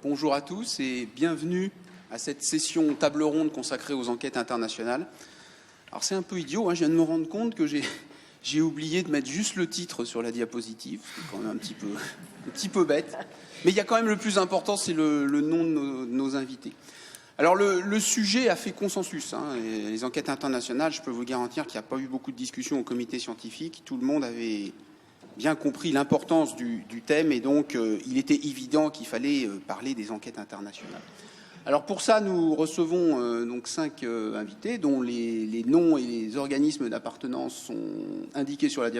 Bonjour à tous et bienvenue à cette session table ronde consacrée aux enquêtes internationales. Alors c'est un peu idiot, hein, je viens de me rendre compte que j'ai oublié de mettre juste le titre sur la diapositive, c'est quand même un petit peu bête. Mais il y a quand même le plus important, c'est le nom de nos invités. Alors le sujet a fait consensus, hein, les enquêtes internationales, je peux vous garantir qu'il n'y a pas eu beaucoup de discussions au comité scientifique, tout le monde avait bien compris l'importance du thème et donc il était évident qu'il fallait parler des enquêtes internationales. Alors pour ça, nous recevons donc 5 invités dont les noms et les organismes d'appartenance sont indiqués sur la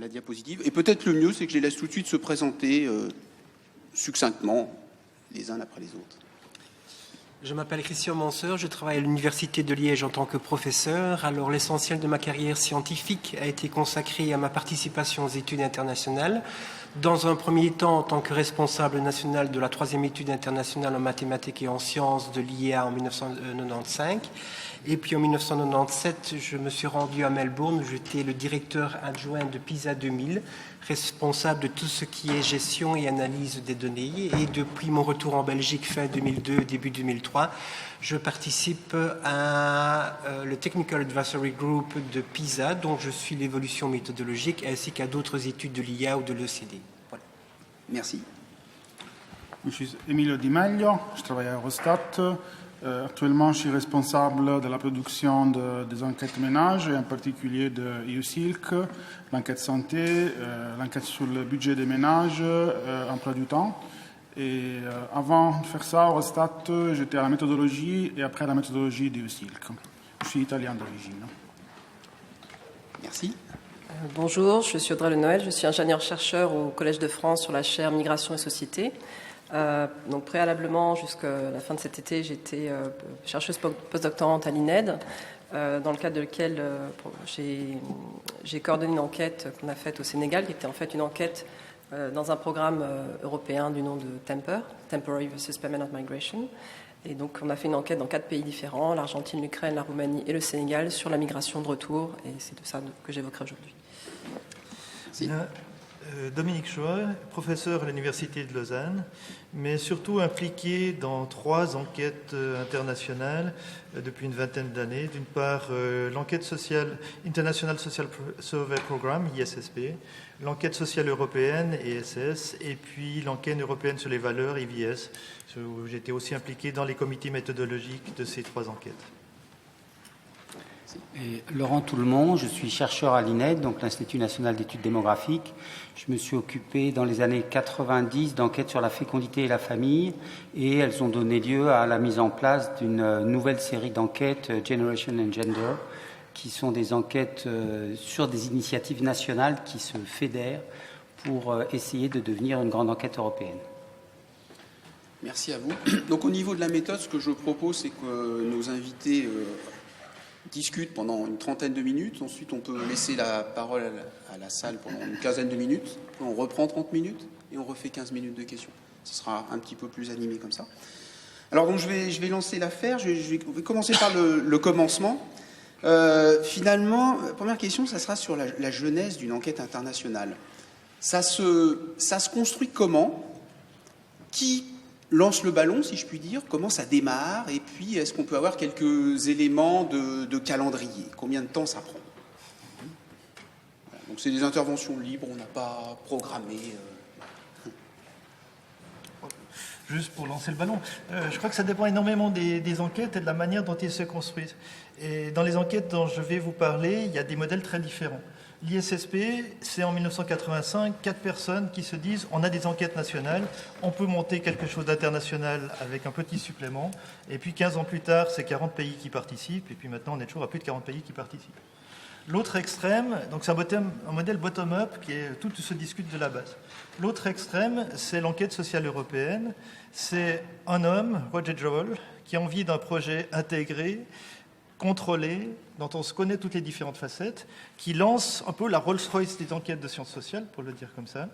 diapositive. Et peut-être le mieux, c'est que je les laisse tout de suite se présenter succinctement les uns après les autres. Je m'appelle Christian Manseur, je travaille à l'Université de Liège en tant que professeur. Alors l'essentiel de ma carrière scientifique a été consacré à ma participation aux études internationales. Dans un premier temps, en tant que responsable national de la 3e étude internationale en mathématiques et en sciences de l'IEA en 1995. Et puis en 1997, je me suis rendu à Melbourne. J'étais le directeur adjoint de PISA 2000, responsable de tout ce qui est gestion et analyse des données. Et depuis mon retour en Belgique fin 2002, début 2003, je participe à le Technical Advisory Group de PISA, dont je suis l'évolution méthodologique, ainsi qu'à d'autres études de l'IA ou de l'ECD. Voilà. Merci. Je suis Emilio Di Meglio, je travaille à Eurostat. Actuellement, je suis responsable de la production des enquêtes ménages, et en particulier de EUSILC, l'enquête santé, l'enquête sur le budget des ménages, emploi du temps. Et avant de faire ça, au Eurostat, j'étais à la méthodologie et après à la méthodologie d'EUSILC. Je suis italien d'origine. Merci. Bonjour, je suis Audrey Le Noël, je suis ingénieure-chercheur au Collège de France sur la chaire Migration et Société. Donc préalablement, jusqu'à la fin de cet été, j'étais chercheuse postdoctorante à l'INED, dans le cadre de laquelle j'ai coordonné une enquête qu'on a faite au Sénégal, qui était en fait une enquête dans un programme européen du nom de TEMPER, Temporary versus Permanent Migration. Et donc on a fait une enquête dans 4 pays différents, l'Argentine, l'Ukraine, la Roumanie et le Sénégal, sur la migration de retour, et c'est de ça que j'évoquerai aujourd'hui. Merci. Dominique Choy, professeur à l'Université de Lausanne, mais surtout impliqué dans 3 enquêtes internationales depuis une vingtaine d'années. D'une part, l'enquête sociale International Social Survey Programme, ISSP, l'enquête sociale européenne, ESS, et puis l'enquête européenne sur les valeurs, IVS, où j'étais aussi impliqué dans les comités méthodologiques de ces 3 enquêtes. Et Laurent Toulmont, je suis chercheur à l'INED, donc l'Institut national d'études démographiques. Je me suis occupé dans les années 90 d'enquêtes sur la fécondité et la famille, et elles ont donné lieu à la mise en place d'une nouvelle série d'enquêtes, Generation and Gender, qui sont des enquêtes sur des initiatives nationales qui se fédèrent pour essayer de devenir une grande enquête européenne. Merci à vous. Donc au niveau de la méthode, ce que je propose, c'est que nos invités discutent pendant une trentaine de minutes. Ensuite, on peut laisser la parole à la salle pendant une quinzaine de minutes. Puis on reprend 30 minutes et on refait 15 minutes de questions. Ce sera un petit peu plus animé comme ça. Alors donc, je vais lancer l'affaire. Je vais commencer par le commencement. Finalement, première question, ça sera sur la genèse d'une enquête internationale. Ça se construit comment ? Qui lance le ballon, si je puis dire, comment ça démarre, et puis est-ce qu'on peut avoir quelques éléments de calendrier ? Combien de temps ça prend ? Voilà, donc c'est des interventions libres, on n'a pas programmé. Juste pour lancer le ballon, je crois que ça dépend énormément des enquêtes et de la manière dont ils se construisent. Et dans les enquêtes dont je vais vous parler, il y a des modèles très différents. L'ISSP, c'est en 1985, 4 personnes qui se disent on a des enquêtes nationales, on peut monter quelque chose d'international avec un petit supplément. Et puis 15 ans plus tard, c'est 40 pays qui participent. Et puis maintenant, on est toujours à plus de 40 pays qui participent. L'autre extrême, donc c'est un modèle bottom-up tout se discute de la base. L'autre extrême, c'est l'enquête sociale européenne. C'est un homme, Roger Joel, qui a envie d'un projet intégré, contrôlé, dont on se connaît toutes les différentes facettes, qui lance un peu la Rolls-Royce des enquêtes de sciences sociales, pour le dire comme ça.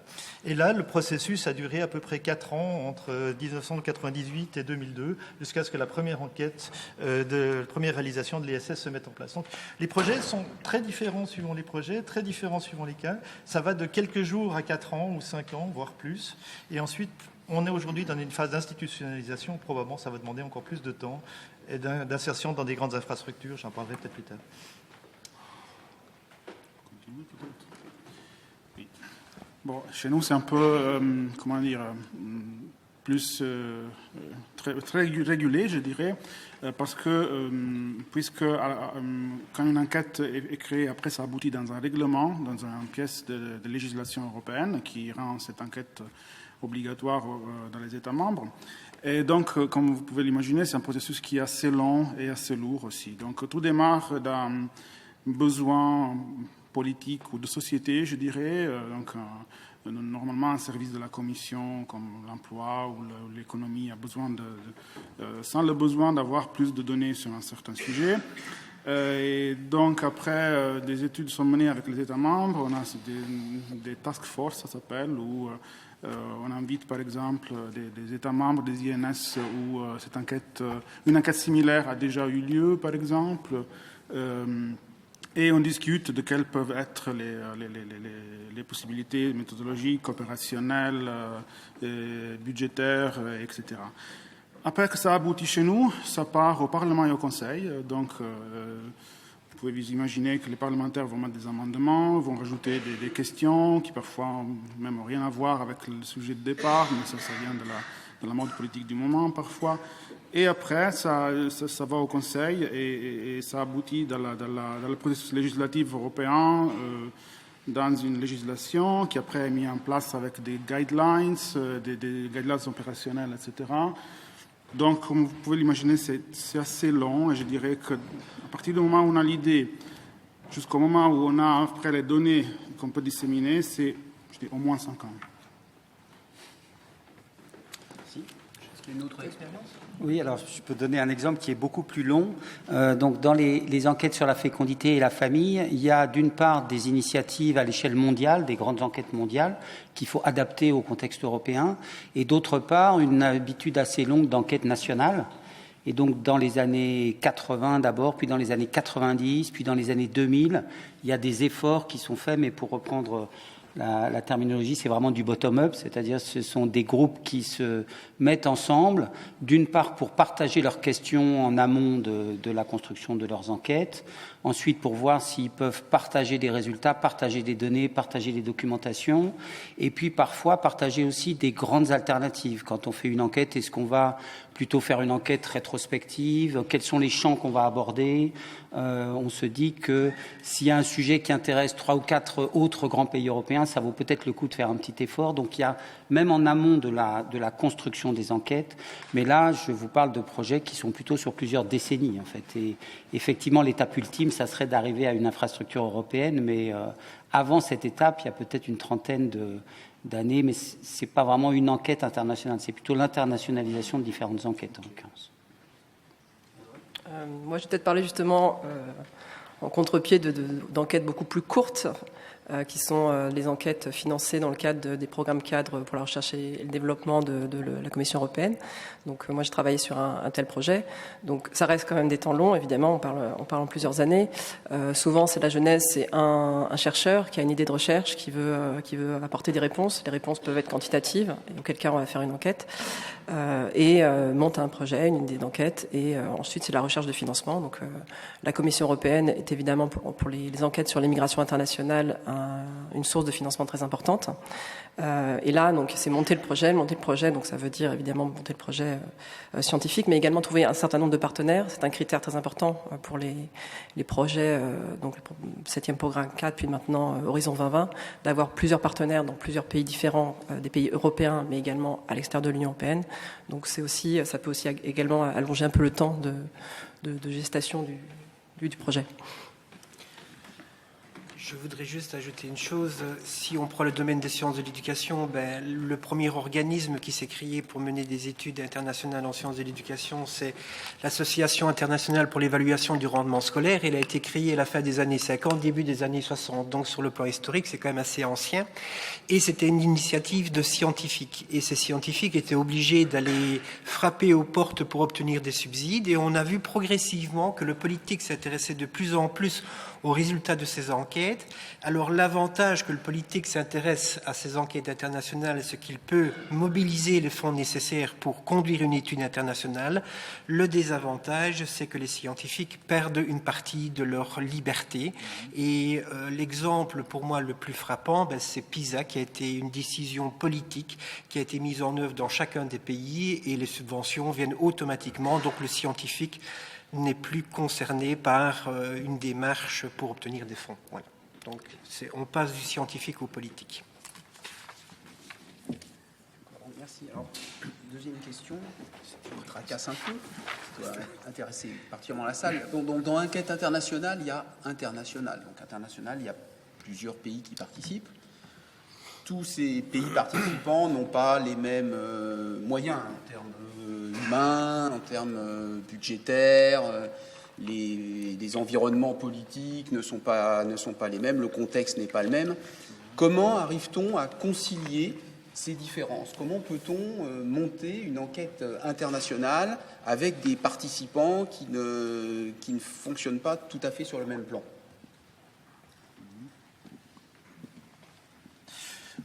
Et là, le processus a duré à peu près 4 ans, entre 1998 et 2002, jusqu'à ce que la première enquête, la première réalisation de l'ISS se mette en place. Donc, les projets sont très différents suivant les projets, très différents suivant les cas. Ça va de quelques jours à 4 ans ou 5 ans, voire plus. Et ensuite, On est aujourd'hui dans une phase d'institutionnalisation, probablement ça va demander encore plus de temps, et d'insertion dans des grandes infrastructures, j'en parlerai peut-être plus tard. Bon, chez nous, c'est un peu, comment dire, plus très régulé, je dirais, parce que puisque quand une enquête est créée, après ça aboutit dans un règlement, dans une pièce de législation européenne qui rend cette enquête obligatoire dans les États membres. Et donc, comme vous pouvez l'imaginer, c'est un processus qui est assez long et assez lourd aussi. Donc, tout démarre d'un besoin politique ou de société, je dirais. Donc, normalement, un service de la Commission, comme l'emploi ou l'économie, a besoin sans le besoin d'avoir plus de données sur un certain sujet. Et donc, après, des études sont menées avec les États membres. On a des task force, ça s'appelle, où on invite, par exemple, des États membres, des INS, où une enquête similaire a déjà eu lieu, par exemple. Et on discute de quelles peuvent être les possibilités méthodologiques, opérationnelles, budgétaires, etc. Après que ça aboutit chez nous, ça part au Parlement et au Conseil. Donc, vous pouvez vous imaginer que les parlementaires vont mettre des amendements, vont rajouter des questions qui parfois même n'ont rien à voir avec le sujet de départ, mais ça vient de la mode politique du moment parfois. Et après, ça va au Conseil et ça aboutit dans le processus législatif européen, dans une législation qui après est mise en place avec des guidelines, des guidelines opérationnelles, etc. Donc, comme vous pouvez l'imaginer, c'est assez long et je dirais qu'à partir du moment où on a l'idée, jusqu'au moment où on a après les données qu'on peut disséminer, c'est au moins 5 ans. Une autre expérience ? Oui, alors je peux donner un exemple qui est beaucoup plus long. Donc, dans les enquêtes sur la fécondité et la famille, il y a d'une part des initiatives à l'échelle mondiale, des grandes enquêtes mondiales, qu'il faut adapter au contexte européen, et d'autre part une habitude assez longue d'enquête nationale. Et donc, dans les années 80 d'abord, puis dans les années 90, puis dans les années 2000, il y a des efforts qui sont faits, mais pour reprendre la terminologie, c'est vraiment du bottom-up, c'est-à-dire ce sont des groupes qui se mettent ensemble, d'une part pour partager leurs questions en amont de la construction de leurs enquêtes, ensuite pour voir s'ils peuvent partager des résultats, partager des données, partager des documentations, et puis parfois partager aussi des grandes alternatives. Quand on fait une enquête, est-ce qu'on va plutôt faire une enquête rétrospective? Quels sont les champs qu'on va aborder? On se dit que s'il y a un sujet qui intéresse 3 ou 4 autres grands pays européens, ça vaut peut-être le coup de faire un petit effort. Donc il y a, même en amont de la construction des enquêtes, mais là je vous parle de projets qui sont plutôt sur plusieurs décennies en fait. Et effectivement l'étape ultime, ça serait d'arriver à une infrastructure européenne, mais avant cette étape, il y a peut-être une trentaine d'années, mais c'est pas vraiment une enquête internationale, c'est plutôt l'internationalisation de différentes enquêtes en l'occurrence. Moi, je vais peut-être parler justement en contre-pied d'enquêtes beaucoup plus courtes, qui sont les enquêtes financées dans le cadre des programmes cadres pour la recherche et le développement de la Commission européenne. Donc moi, j'ai travaillé sur un tel projet. Donc ça reste quand même des temps longs, évidemment, on parle en plusieurs années. Souvent, c'est la genèse, c'est un chercheur qui a une idée de recherche, qui veut apporter des réponses. Les réponses peuvent être quantitatives, et auquel cas on va faire une enquête, et monte un projet, une idée d'enquête, et ensuite c'est la recherche de financement. Donc la Commission européenne est évidemment pour les enquêtes sur l'immigration internationale une source de financement très importante. Et là, donc, c'est monter le projet, donc ça veut dire évidemment monter le projet scientifique, mais également trouver un certain nombre de partenaires. C'est un critère très important pour les projets, donc le 7e programme 4, puis maintenant Horizon 2020, d'avoir plusieurs partenaires dans plusieurs pays différents, des pays européens, mais également à l'extérieur de l'Union européenne. Donc ça peut aussi également allonger un peu le temps de gestation du projet. Je voudrais juste ajouter une chose. Si on prend le domaine des sciences de l'éducation, le premier organisme qui s'est créé pour mener des études internationales en sciences de l'éducation, c'est l'Association internationale pour l'évaluation du rendement scolaire. Elle a été créée à la fin des années 50, début des années 60. Donc sur le plan historique, c'est quand même assez ancien. Et c'était une initiative de scientifiques. Et ces scientifiques étaient obligés d'aller frapper aux portes pour obtenir des subsides. Et on a vu progressivement que le politique s'intéressait de plus en plus aux résultats de ces enquêtes. Alors l'avantage que le politique s'intéresse à ces enquêtes internationales, c'est qu'il peut mobiliser les fonds nécessaires pour conduire une étude internationale. Le désavantage, c'est que les scientifiques perdent une partie de leur liberté. Et l'exemple pour moi le plus frappant, c'est PISA, qui a été une décision politique qui a été mise en œuvre dans chacun des pays, et les subventions viennent automatiquement. Donc le scientifique n'est plus concerné par une démarche pour obtenir des fonds. Voilà. Donc on passe du scientifique au politique. Merci. Alors, deuxième question, on tracasse un peu, ça doit intéresser particulièrement la salle. Dans enquête internationale, il y a international. Donc international, il y a plusieurs pays qui participent. Tous ces pays participants n'ont pas les mêmes moyens en termes humains, en termes budgétaires. Les environnements politiques ne sont pas les mêmes, le contexte n'est pas le même. Comment arrive-t-on à concilier ces différences? Comment peut-on monter une enquête internationale avec des participants qui ne fonctionnent pas tout à fait sur le même plan?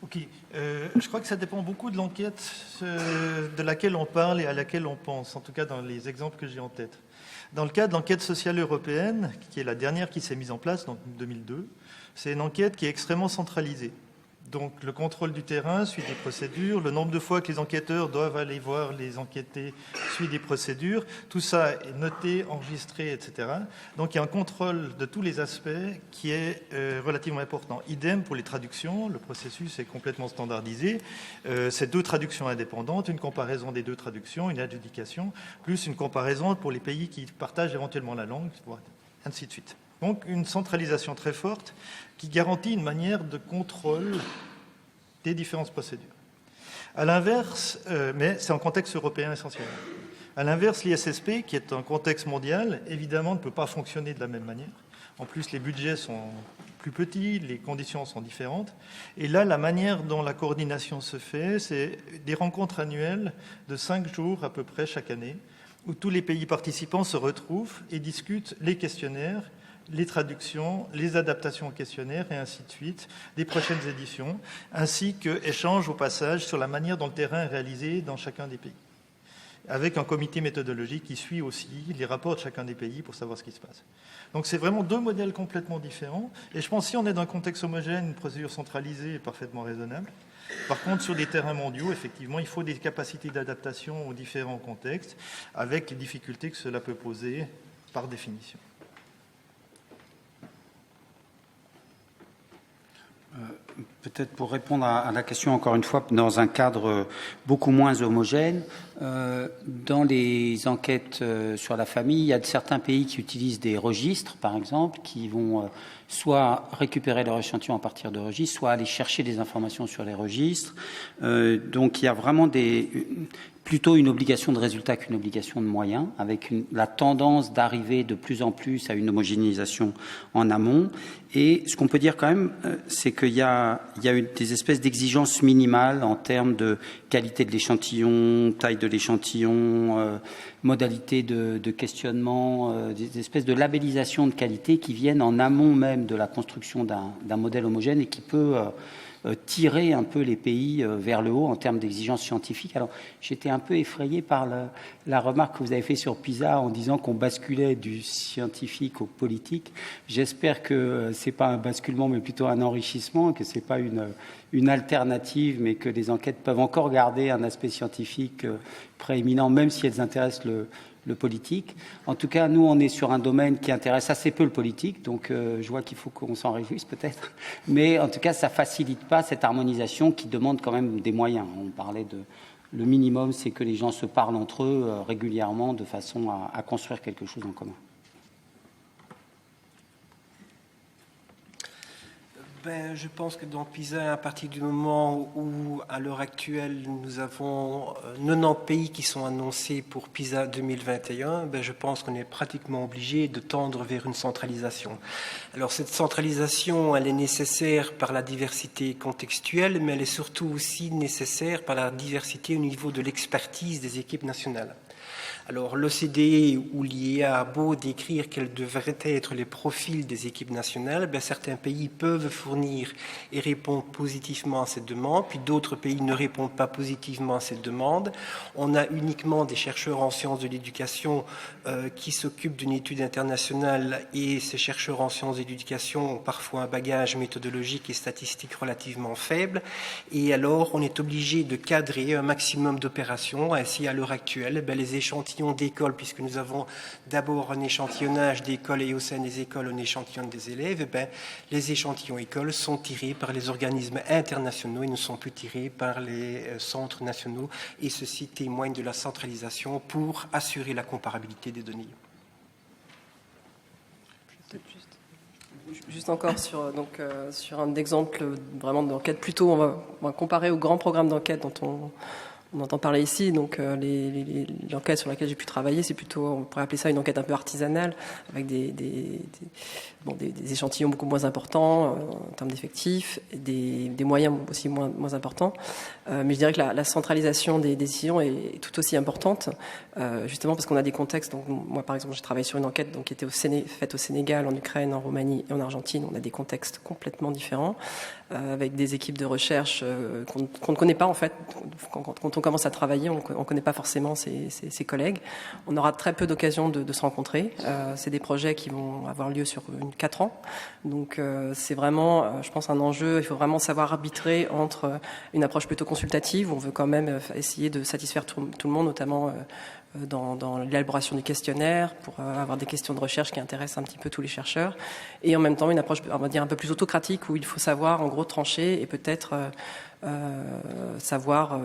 Ok, je crois que ça dépend beaucoup de l'enquête de laquelle on parle et à laquelle on pense, en tout cas dans les exemples que j'ai en tête. Dans le cas de l'enquête sociale européenne, qui est la dernière qui s'est mise en place, donc 2002, c'est une enquête qui est extrêmement centralisée. Donc le contrôle du terrain suit des procédures, le nombre de fois que les enquêteurs doivent aller voir les enquêtés suit des procédures, tout ça est noté, enregistré, etc. Donc il y a un contrôle de tous les aspects qui est relativement important. Idem pour les traductions, le processus est complètement standardisé. C'est 2 traductions indépendantes, une comparaison des 2 traductions, une adjudication, plus une comparaison pour les pays qui partagent éventuellement la langue, ainsi de suite. Donc une centralisation très forte qui garantit une manière de contrôle des différentes procédures. À l'inverse, mais c'est en contexte européen essentiellement. À l'inverse, l'ISSP, qui est un contexte mondial, évidemment ne peut pas fonctionner de la même manière. En plus, les budgets sont plus petits, les conditions sont différentes. Et là, la manière dont la coordination se fait, c'est des rencontres annuelles de 5 jours à peu près chaque année, où tous les pays participants se retrouvent et discutent les questionnaires, les traductions, les adaptations aux questionnaires et ainsi de suite, des prochaines éditions, ainsi qu'échanges au passage sur la manière dont le terrain est réalisé dans chacun des pays, avec un comité méthodologique qui suit aussi les rapports de chacun des pays pour savoir ce qui se passe. Donc c'est vraiment 2 modèles complètement différents, et je pense que si on est dans un contexte homogène, une procédure centralisée est parfaitement raisonnable. Par contre, sur des terrains mondiaux, effectivement, il faut des capacités d'adaptation aux différents contextes, avec les difficultés que cela peut poser par définition. Peut-être pour répondre à la question, encore une fois, dans un cadre beaucoup moins homogène, dans les enquêtes sur la famille, il y a certains pays qui utilisent des registres, par exemple, qui vont soit récupérer leur échantillon à partir de registres, soit aller chercher des informations sur les registres. Donc il y a vraiment plutôt une obligation de résultat qu'une obligation de moyens, avec la tendance d'arriver de plus en plus à une homogénéisation en amont. Et ce qu'on peut dire quand même, c'est qu'il y a des espèces d'exigences minimales en termes de qualité de l'échantillon, taille de l'échantillon, modalité de questionnement, des espèces de labellisation de qualité qui viennent en amont même de la construction d'un modèle homogène et qui peut tirer un peu les pays vers le haut en termes d'exigences scientifiques. Alors, j'étais un peu effrayé par la remarque que vous avez faite sur PISA en disant qu'on basculait du scientifique au politique. J'espère que c'est pas un basculement, mais plutôt un enrichissement, que c'est pas une alternative, mais que les enquêtes peuvent encore garder un aspect scientifique prééminent, même si elles intéressent le politique. En tout cas, nous, on est sur un domaine qui intéresse assez peu le politique, donc je vois qu'il faut qu'on s'en réjouisse peut-être. Mais en tout cas, ça ne facilite pas cette harmonisation qui demande quand même des moyens. On parlait le minimum, c'est que les gens se parlent entre eux régulièrement de façon à construire quelque chose en commun. Je pense que dans PISA, à partir du moment où, à l'heure actuelle, nous avons 90 pays qui sont annoncés pour PISA 2021, je pense qu'on est pratiquement obligé de tendre vers une centralisation. Alors cette centralisation, elle est nécessaire par la diversité contextuelle, mais elle est surtout aussi nécessaire par la diversité au niveau de l'expertise des équipes nationales. Alors l'OCDE ou l'IEA a beau décrire quels devraient être les profils des équipes nationales, certains pays peuvent fournir et répondre positivement à cette demande, puis d'autres pays ne répondent pas positivement à cette demande. On a uniquement des chercheurs en sciences de l'éducation qui s'occupent d'une étude internationale, et ces chercheurs en sciences de l'éducation ont parfois un bagage méthodologique et statistique relativement faible, et alors on est obligé de cadrer un maximum d'opérations. Ainsi, à l'heure actuelle, les échantillons d'écoles, puisque nous avons d'abord un échantillonnage d'écoles et au sein des écoles un échantillon des élèves, les échantillons écoles sont tirés par les organismes internationaux et ne sont plus tirés par les centres nationaux, et ceci témoigne de la centralisation pour assurer la comparabilité des données. Juste encore sur un exemple vraiment d'enquête, plutôt on va comparer au grand programme d'enquête dont on entend parler ici. Donc l'enquête sur laquelle j'ai pu travailler, c'est plutôt, on pourrait appeler ça une enquête un peu artisanale, avec des échantillons beaucoup moins importants en termes d'effectifs, et des moyens aussi moins importants. Mais je dirais que la centralisation des décisions est tout aussi importante, justement parce qu'on a des contextes. Donc moi, par exemple, j'ai travaillé sur une enquête qui était faite au Sénégal, en Ukraine, en Roumanie et en Argentine. On a des contextes complètement différents, avec des équipes de recherche qu'on ne connaît pas en fait. Quand on commence à travailler, on ne connaît pas forcément ses collègues. On aura très peu d'occasions de se rencontrer. C'est des projets qui vont avoir lieu sur 4 ans. Donc c'est vraiment, je pense, un enjeu. Il faut vraiment savoir arbitrer entre une approche plutôt consultative, où on veut quand même essayer de satisfaire tout le monde, notamment dans l'élaboration du questionnaire, pour avoir des questions de recherche qui intéressent un petit peu tous les chercheurs, et en même temps une approche, on va dire, un peu plus autocratique, où il faut savoir en gros trancher et peut-être savoir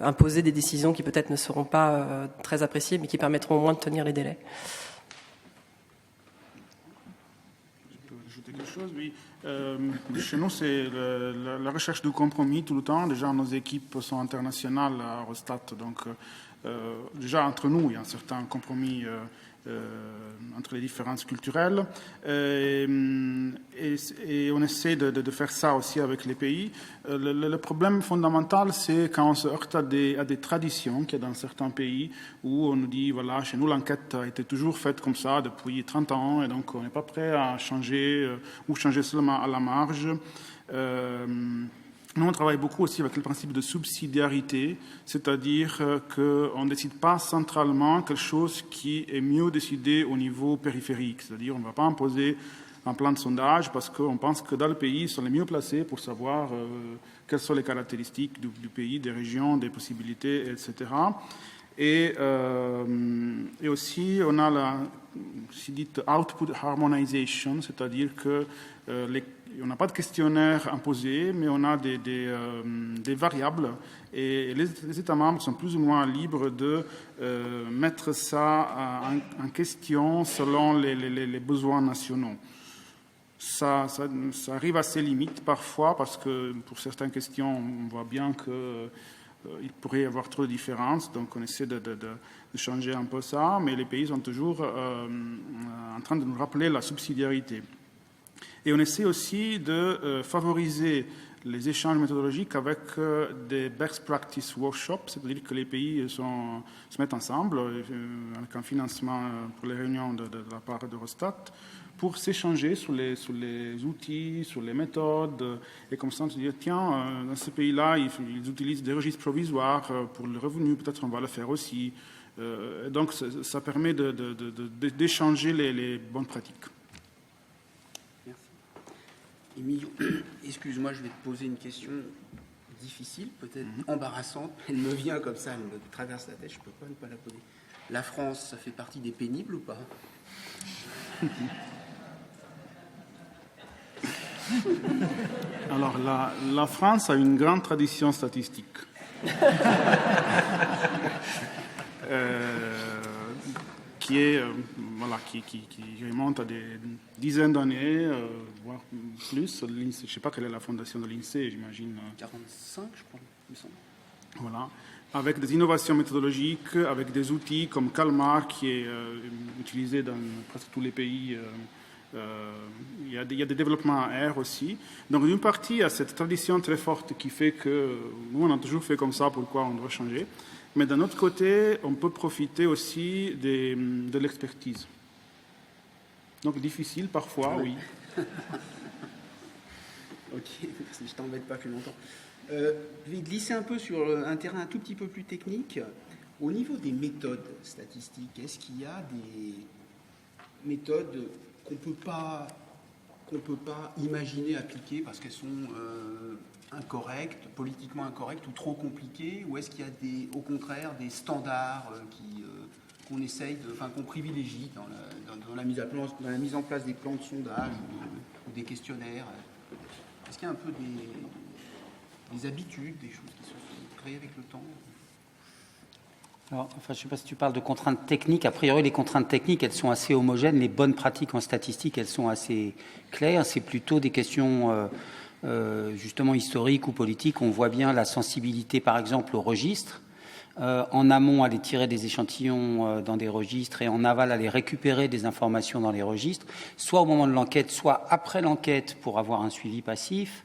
imposer des décisions qui peut-être ne seront pas très appréciées, mais qui permettront au moins de tenir les délais. Je peux ajouter quelque chose, oui. Chez nous, c'est la recherche du compromis tout le temps. Déjà, nos équipes sont internationales à Eurostat, donc déjà entre nous, il y a un certain compromis entre les différences culturelles, et on essaie de faire ça aussi avec les pays. Le problème fondamental, c'est quand on se heurte à des traditions qu'il y a dans certains pays, où on nous dit, voilà, chez nous l'enquête a été toujours faite comme ça depuis 30 ans, et donc on n'est pas prêt à changer, ou changer seulement à la marge. Nous, on travaille beaucoup aussi avec le principe de subsidiarité, c'est-à-dire qu'on ne décide pas centralement quelque chose qui est mieux décidé au niveau périphérique. C'est-à-dire qu'on ne va pas imposer un plan de sondage parce qu'on pense que dans le pays, ils sont les mieux placés pour savoir quelles sont les caractéristiques du pays, des régions, des possibilités, etc. Et aussi, on a la si dite output harmonization, c'est-à-dire que on n'a pas de questionnaire imposé, mais on a des variables, et les États membres sont plus ou moins libres de mettre ça en question selon les besoins nationaux. Ça arrive à ses limites parfois, parce que pour certaines questions, on voit bien qu'il pourrait y avoir trop de différences, donc on essaie de changer un peu ça, mais les pays sont toujours en train de nous rappeler la subsidiarité. Et on essaie aussi de favoriser les échanges méthodologiques avec des best practice workshops, c'est-à-dire que les pays se mettent ensemble avec un financement pour les réunions de la part d'Eurostat pour s'échanger sur les outils, sur les méthodes, et comme ça on se dit, tiens, dans ce pays-là, ils utilisent des registres provisoires pour le revenu, peut-être on va le faire aussi. Donc ça permet d'échanger les bonnes pratiques. Emilio, excuse-moi, je vais te poser une question difficile, peut-être embarrassante. Elle me vient comme ça, elle me traverse la tête, je ne peux pas ne pas la poser. La France, ça fait partie des pénibles ou pas? Alors, la France a une grande tradition statistique. Qui remonte à des dizaines d'années, voire plus. Je ne sais pas quelle est la fondation de l'INSEE, j'imagine. 45, je crois, il me semble. Voilà. Avec des innovations méthodologiques, avec des outils comme Calmar, qui est utilisé dans presque tous les pays. Il y a des développements à R aussi. Donc, d'une partie, il y a cette tradition très forte qui fait que nous, on a toujours fait comme ça, pourquoi on doit changer. Mais d'un autre côté, on peut profiter aussi de l'expertise. Donc difficile parfois, oui. Ok, merci, je t'embête pas plus longtemps. Je vais glisser un peu sur un terrain un tout petit peu plus technique. Au niveau des méthodes statistiques, est-ce qu'il y a des méthodes qu'on ne peut pas imaginer appliquer parce qu'elles sont incorrectes, politiquement incorrectes ou trop compliquées, ou est-ce qu'il y a au contraire des standards qu'on essaye, qu'on privilégie dans la mise en place des plans de sondage ou des questionnaires? Est-ce qu'il y a un peu des habitudes, des choses qui se sont créées avec le temps? Alors, je ne sais pas si tu parles de contraintes techniques. A priori, les contraintes techniques, elles sont assez homogènes. Les bonnes pratiques en statistique, elles sont assez claires. C'est plutôt des questions justement historiques ou politiques. On voit bien la sensibilité, par exemple, au registre. En amont, aller tirer des échantillons dans des registres et en aval, aller récupérer des informations dans les registres, soit au moment de l'enquête, soit après l'enquête pour avoir un suivi passif.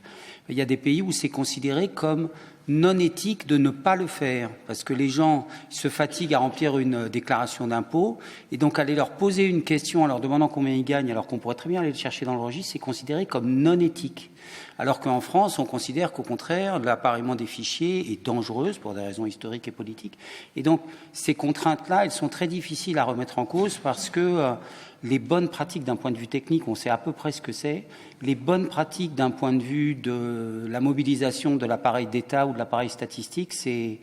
Il y a des pays où c'est considéré comme non éthique de ne pas le faire, parce que les gens se fatiguent à remplir une déclaration d'impôt, et donc aller leur poser une question en leur demandant combien ils gagnent, alors qu'on pourrait très bien aller le chercher dans le registre, c'est considéré comme non éthique. Alors qu'en France, on considère qu'au contraire, l'appariement des fichiers est dangereuse pour des raisons historiques et politiques. Et donc, ces contraintes-là, elles sont très difficiles à remettre en cause parce que les bonnes pratiques d'un point de vue technique, on sait à peu près ce que c'est. Les bonnes pratiques d'un point de vue de la mobilisation de l'appareil d'État ou de l'appareil statistique, c'est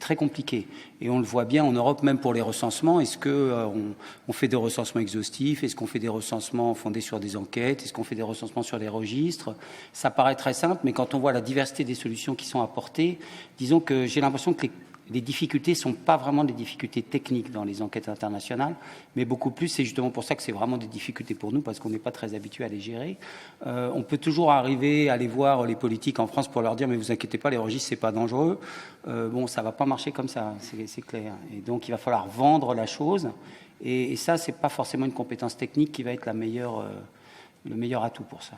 très compliqué. Et on le voit bien en Europe, même pour les recensements. Est-ce qu'on fait des recensements exhaustifs? Est-ce qu'on fait des recensements fondés sur des enquêtes? Est-ce qu'on fait des recensements sur des registres? Ça paraît très simple, mais quand on voit la diversité des solutions qui sont apportées, disons que j'ai l'impression que les difficultés ne sont pas vraiment des difficultés techniques dans les enquêtes internationales, mais beaucoup plus, c'est justement pour ça que c'est vraiment des difficultés pour nous, parce qu'on n'est pas très habitué à les gérer. On peut toujours arriver à aller voir les politiques en France pour leur dire « mais vous inquiétez pas, les registres, c'est pas dangereux ». Bon, ça ne va pas marcher comme ça, c'est clair. Et donc, il va falloir vendre la chose, et ça, ce n'est pas forcément une compétence technique qui va être le meilleur atout pour ça.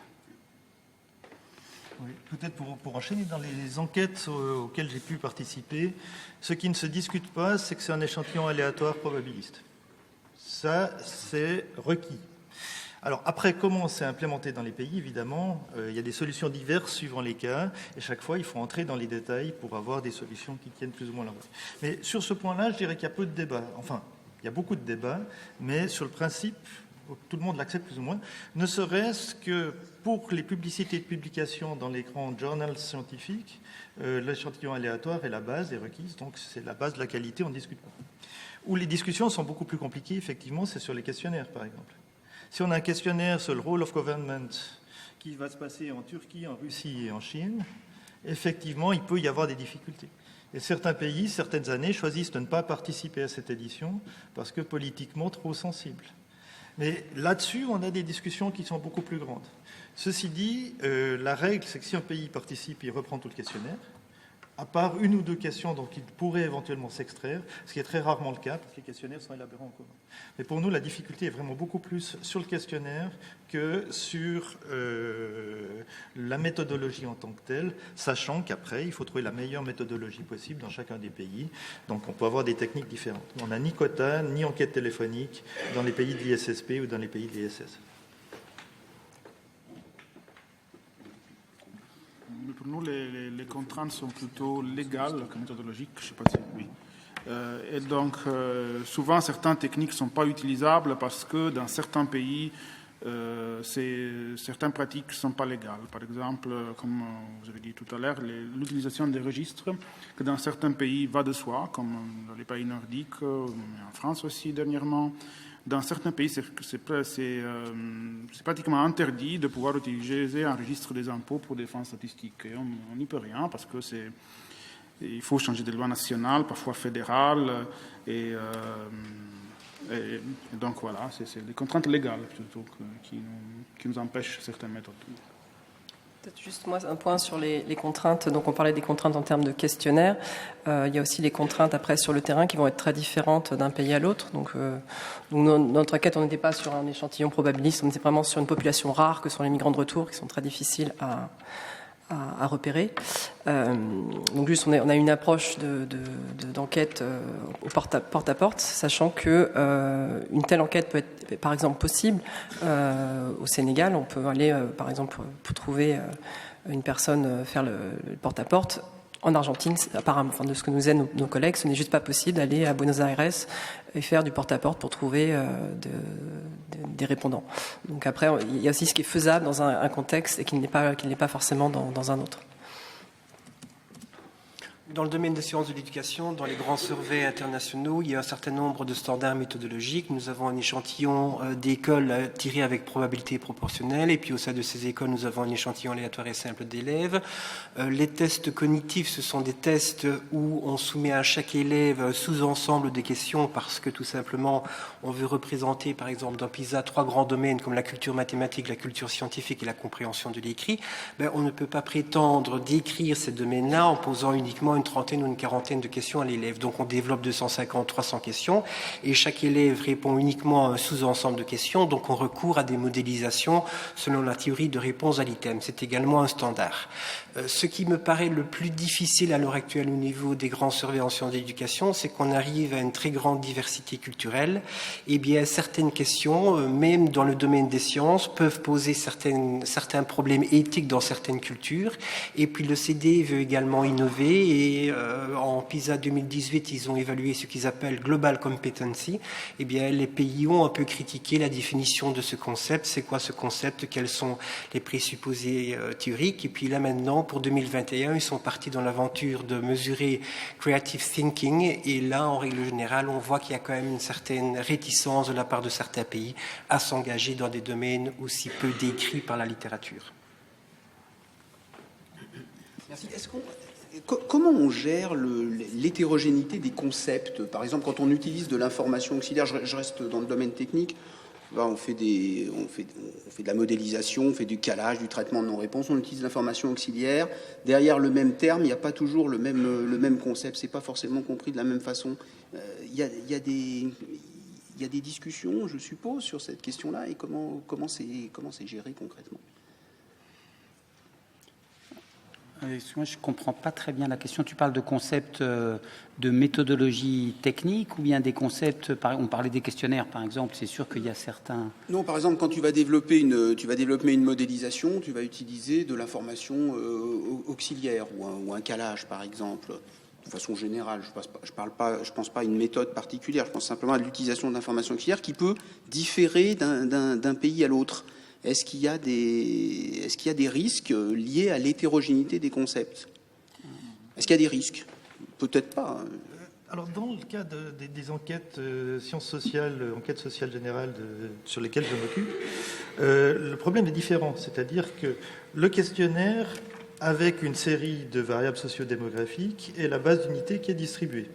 Oui, peut-être pour enchaîner dans les enquêtes auxquelles j'ai pu participer, ce qui ne se discute pas, c'est que c'est un échantillon aléatoire probabiliste. Ça, c'est requis. Alors après, comment c'est implémenté dans les pays, évidemment, il y a des solutions diverses suivant les cas, et chaque fois, il faut entrer dans les détails pour avoir des solutions qui tiennent plus ou moins la route. Mais sur ce point-là, je dirais qu'il y a peu de débats. Enfin, il y a beaucoup de débats, mais sur le principe, tout le monde l'accepte plus ou moins, ne serait-ce que pour les publicités de publication dans les grands journals scientifiques, l'échantillon aléatoire est la base des requises, donc c'est la base de la qualité, on ne discute pas. Où les discussions sont beaucoup plus compliquées, effectivement, c'est sur les questionnaires, par exemple. Si on a un questionnaire sur le role of government qui va se passer en Turquie, en Russie et en Chine, effectivement, il peut y avoir des difficultés. Et certains pays, certaines années, choisissent de ne pas participer à cette édition parce que politiquement trop sensible. Mais là-dessus, on a des discussions qui sont beaucoup plus grandes. Ceci dit, la règle, c'est que si un pays participe, il reprend tout le questionnaire, à part une ou deux questions dont il pourrait éventuellement s'extraire, ce qui est très rarement le cas, parce que les questionnaires sont élaborés en commun. Mais pour nous, la difficulté est vraiment beaucoup plus sur le questionnaire que sur la méthodologie en tant que telle, sachant qu'après, il faut trouver la meilleure méthodologie possible dans chacun des pays. Donc on peut avoir des techniques différentes. On n'a ni quota, ni enquête téléphonique dans les pays de l'ISSP ou dans les pays de l'ISS. Pour nous, les contraintes sont plutôt légales que méthodologiques. Je ne sais pas si oui. Et donc, souvent, certaines techniques ne sont pas utilisables parce que dans certains pays, certaines pratiques ne sont pas légales. Par exemple, comme vous avez dit tout à l'heure, l'utilisation des registres, que dans certains pays va de soi, comme dans les pays nordiques, en France aussi dernièrement. Dans certains pays, c'est pratiquement interdit de pouvoir utiliser un registre des impôts pour des fins statistiques. Et on n'y peut rien parce que il faut changer de loi nationale, parfois fédérale, et donc voilà, c'est des contraintes légales plutôt qui nous empêchent certaines méthodes. Peut-être juste moi un point sur les contraintes. Donc on parlait des contraintes en termes de questionnaire. Il y a aussi les contraintes après sur le terrain qui vont être très différentes d'un pays à l'autre. Donc dans notre enquête, on n'était pas sur un échantillon probabiliste, on était vraiment sur une population rare que sont les migrants de retour qui sont très difficiles à repérer. Donc juste, on a une approche d'enquête au porte-à-porte, sachant que une telle enquête peut être, par exemple, possible au Sénégal. On peut aller, par exemple, pour trouver une personne faire le porte-à-porte. En Argentine, apparemment, enfin, de ce que nous aident nos collègues, ce n'est juste pas possible d'aller à Buenos Aires et faire du porte-à-porte pour trouver des répondants. Donc après, il y a aussi ce qui est faisable dans un contexte et qui n'est pas forcément dans un autre. Dans le domaine des sciences de l'éducation, dans les grands surveys internationaux, il y a un certain nombre de standards méthodologiques. Nous avons un échantillon d'écoles tiré avec probabilité proportionnelle, et puis au sein de ces écoles, nous avons un échantillon aléatoire et simple d'élèves. Les tests cognitifs, ce sont des tests où on soumet à chaque élève sous-ensemble des questions parce que tout simplement, on veut représenter, par exemple, dans PISA, 3 grands domaines comme la culture mathématique, la culture scientifique et la compréhension de l'écrit. On ne peut pas prétendre décrire ces domaines-là en posant uniquement une trentaine ou une quarantaine de questions à l'élève. Donc on développe 250, 300 questions et chaque élève répond uniquement à un sous-ensemble de questions. Donc on recourt à des modélisations selon la théorie de réponse à l'item. C'est également un standard. Ce qui me paraît le plus difficile à l'heure actuelle au niveau des grands surveys en sciences d'éducation, c'est qu'on arrive à une très grande diversité culturelle. Et bien certaines questions, même dans le domaine des sciences, peuvent poser certains problèmes éthiques dans certaines cultures. Et puis le CD veut également innover et en PISA 2018, ils ont évalué ce qu'ils appellent Global Competency. Eh bien, les pays ont un peu critiqué la définition de ce concept. C'est quoi ce concept? Quels sont les présupposés théoriques? Et puis là, maintenant, pour 2021, ils sont partis dans l'aventure de mesurer creative thinking. Et là, en règle générale, on voit qu'il y a quand même une certaine réticence de la part de certains pays à s'engager dans des domaines aussi peu décrits par la littérature. Merci. Comment on gère l'hétérogénéité des concepts? Par exemple, quand on utilise de l'information auxiliaire, je reste dans le domaine technique, on fait de la modélisation, on fait du calage, du traitement de non-réponse, on utilise l'information auxiliaire. Derrière le même terme, il n'y a pas toujours le même concept, c'est pas forcément compris de la même façon. Il y a des discussions, je suppose, sur cette question-là, et comment c'est géré concrètement? Moi, je ne comprends pas très bien la question. Tu parles de concepts de méthodologie technique ou bien des concepts, on parlait des questionnaires par exemple, c'est sûr qu'il y a certains... Non, par exemple, quand tu vas développer une modélisation, tu vas utiliser de l'information auxiliaire ou un calage par exemple, de façon générale. Je pense pas à une méthode particulière, je pense simplement à l'utilisation d'informations auxiliaires qui peut différer d'un pays à l'autre. Est-ce qu'il y a des risques liés à l'hétérogénéité des concepts? Est-ce qu'il y a des risques? Peut-être pas. Alors, dans le cas des enquêtes sciences sociales, enquêtes sociales générales sur lesquelles je m'occupe, le problème est différent. C'est-à-dire que le questionnaire, avec une série de variables sociodémographiques, est la base d'unité qui est distribuée.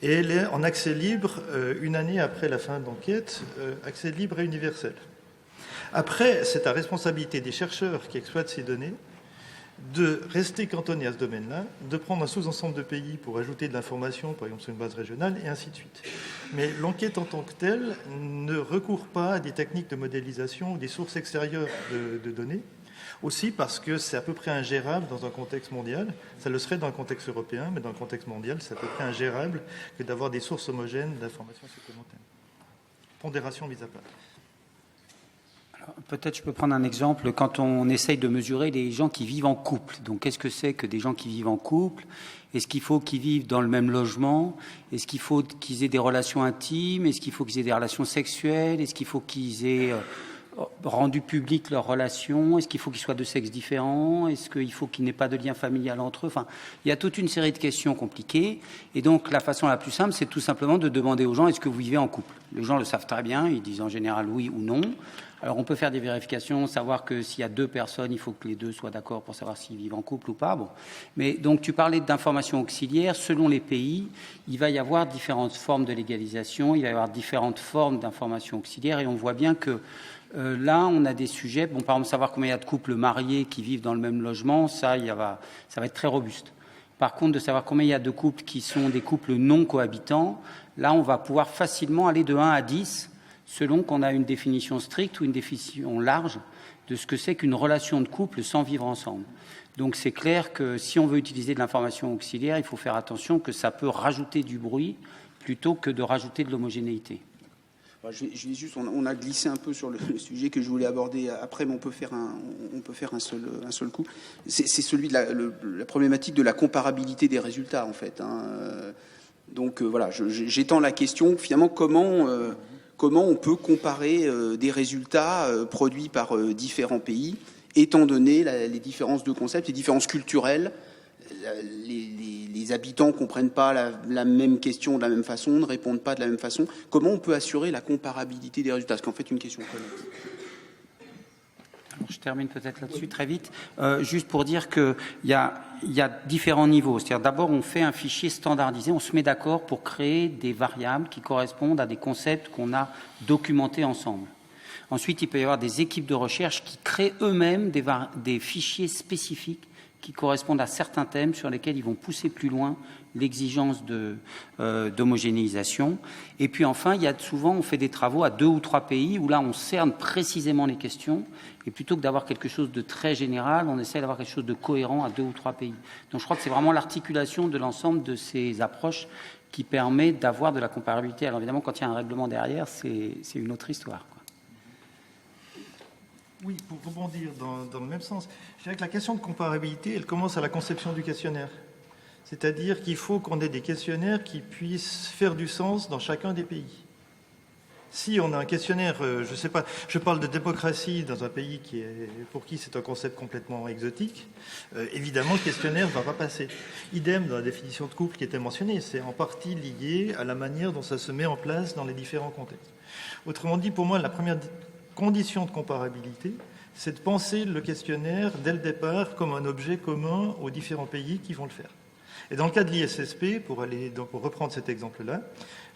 Et elle est en accès libre une année après la fin de l'enquête, accès libre et universel. Après, c'est à responsabilité des chercheurs qui exploitent ces données de rester cantonnés à ce domaine-là, de prendre un sous-ensemble de pays pour ajouter de l'information, par exemple sur une base régionale, et ainsi de suite. Mais l'enquête en tant que telle ne recourt pas à des techniques de modélisation ou des sources extérieures de données, aussi parce que c'est à peu près ingérable dans un contexte mondial. Ça le serait dans le contexte européen, mais dans le contexte mondial, c'est à peu près ingérable que d'avoir des sources homogènes d'informations supplémentaires. Pondération mise à part. Peut-être je peux prendre un exemple. Quand on essaye de mesurer les gens qui vivent en couple, donc qu'est-ce que c'est que des gens qui vivent en couple? Est-ce qu'il faut qu'ils vivent dans le même logement? Est-ce qu'il faut qu'ils aient des relations intimes? Est-ce qu'il faut qu'ils aient des relations sexuelles? Est-ce qu'il faut qu'ils aient rendu public leurs relations? Est-ce qu'il faut qu'ils soient de sexes différents? Est-ce qu'il faut qu'il n'y ait pas de lien familial entre eux? Enfin, il y a toute une série de questions compliquées. Et donc, la façon la plus simple, c'est tout simplement de demander aux gens, est-ce que vous vivez en couple? Les gens le savent très bien, ils disent en général oui ou non. Alors, on peut faire des vérifications, savoir que s'il y a 2 personnes, il faut que les 2 soient d'accord pour savoir s'ils vivent en couple ou pas. Bon. Mais donc, tu parlais d'informations auxiliaires. Selon les pays, il va y avoir différentes formes de légalisation, il va y avoir différentes formes d'informations auxiliaires. Et on voit bien que là, on a des sujets. Bon, par exemple, savoir combien il y a de couples mariés qui vivent dans le même logement, ça va être très robuste. Par contre, de savoir combien il y a de couples qui sont des couples non cohabitants, là, on va pouvoir facilement aller de 1 à 10, selon qu'on a une définition stricte ou une définition large de ce que c'est qu'une relation de couple sans vivre ensemble. Donc c'est clair que si on veut utiliser de l'information auxiliaire, il faut faire attention que ça peut rajouter du bruit plutôt que de rajouter de l'homogénéité. Je vais juste, on a glissé un peu sur le sujet que je voulais aborder après, mais on peut faire un seul coup. C'est celui de la problématique de la comparabilité des résultats, en fait. Donc voilà, j'étends la question, finalement, comment on peut comparer des résultats produits par différents pays, étant donné les différences de concepts, les différences culturelles. Les habitants ne comprennent pas la même question de la même façon, ne répondent pas de la même façon. Comment on peut assurer la comparabilité des résultats? C'est qu'en fait une question collective. Alors, je termine peut-être là-dessus très vite. Juste pour dire qu'il y a différents niveaux. C'est-à-dire d'abord on fait un fichier standardisé, on se met d'accord pour créer des variables qui correspondent à des concepts qu'on a documentés ensemble. Ensuite, il peut y avoir des équipes de recherche qui créent eux-mêmes des fichiers spécifiques qui correspondent à certains thèmes sur lesquels ils vont pousser plus loin l'exigence d'homogénéisation. Et puis enfin, souvent, on fait des travaux à 2 ou 3 pays où là, on cerne précisément les questions. Et plutôt que d'avoir quelque chose de très général, on essaie d'avoir quelque chose de cohérent à 2 ou 3 pays. Donc je crois que c'est vraiment l'articulation de l'ensemble de ces approches qui permet d'avoir de la comparabilité. Alors évidemment, quand il y a un règlement derrière, c'est une autre histoire, quoi. Oui, pour rebondir dans le même sens, je dirais que la question de comparabilité, elle commence à la conception du questionnaire. C'est-à-dire qu'il faut qu'on ait des questionnaires qui puissent faire du sens dans chacun des pays. Si on a un questionnaire, je ne sais pas, je parle de démocratie dans un pays pour qui c'est un concept complètement exotique, évidemment le questionnaire ne va pas passer. Idem dans la définition de couple qui était mentionnée, c'est en partie lié à la manière dont ça se met en place dans les différents contextes. Autrement dit, pour moi, la première condition de comparabilité, c'est de penser le questionnaire dès le départ comme un objet commun aux différents pays qui vont le faire. Et dans le cas de l'ISSP, pour reprendre cet exemple-là,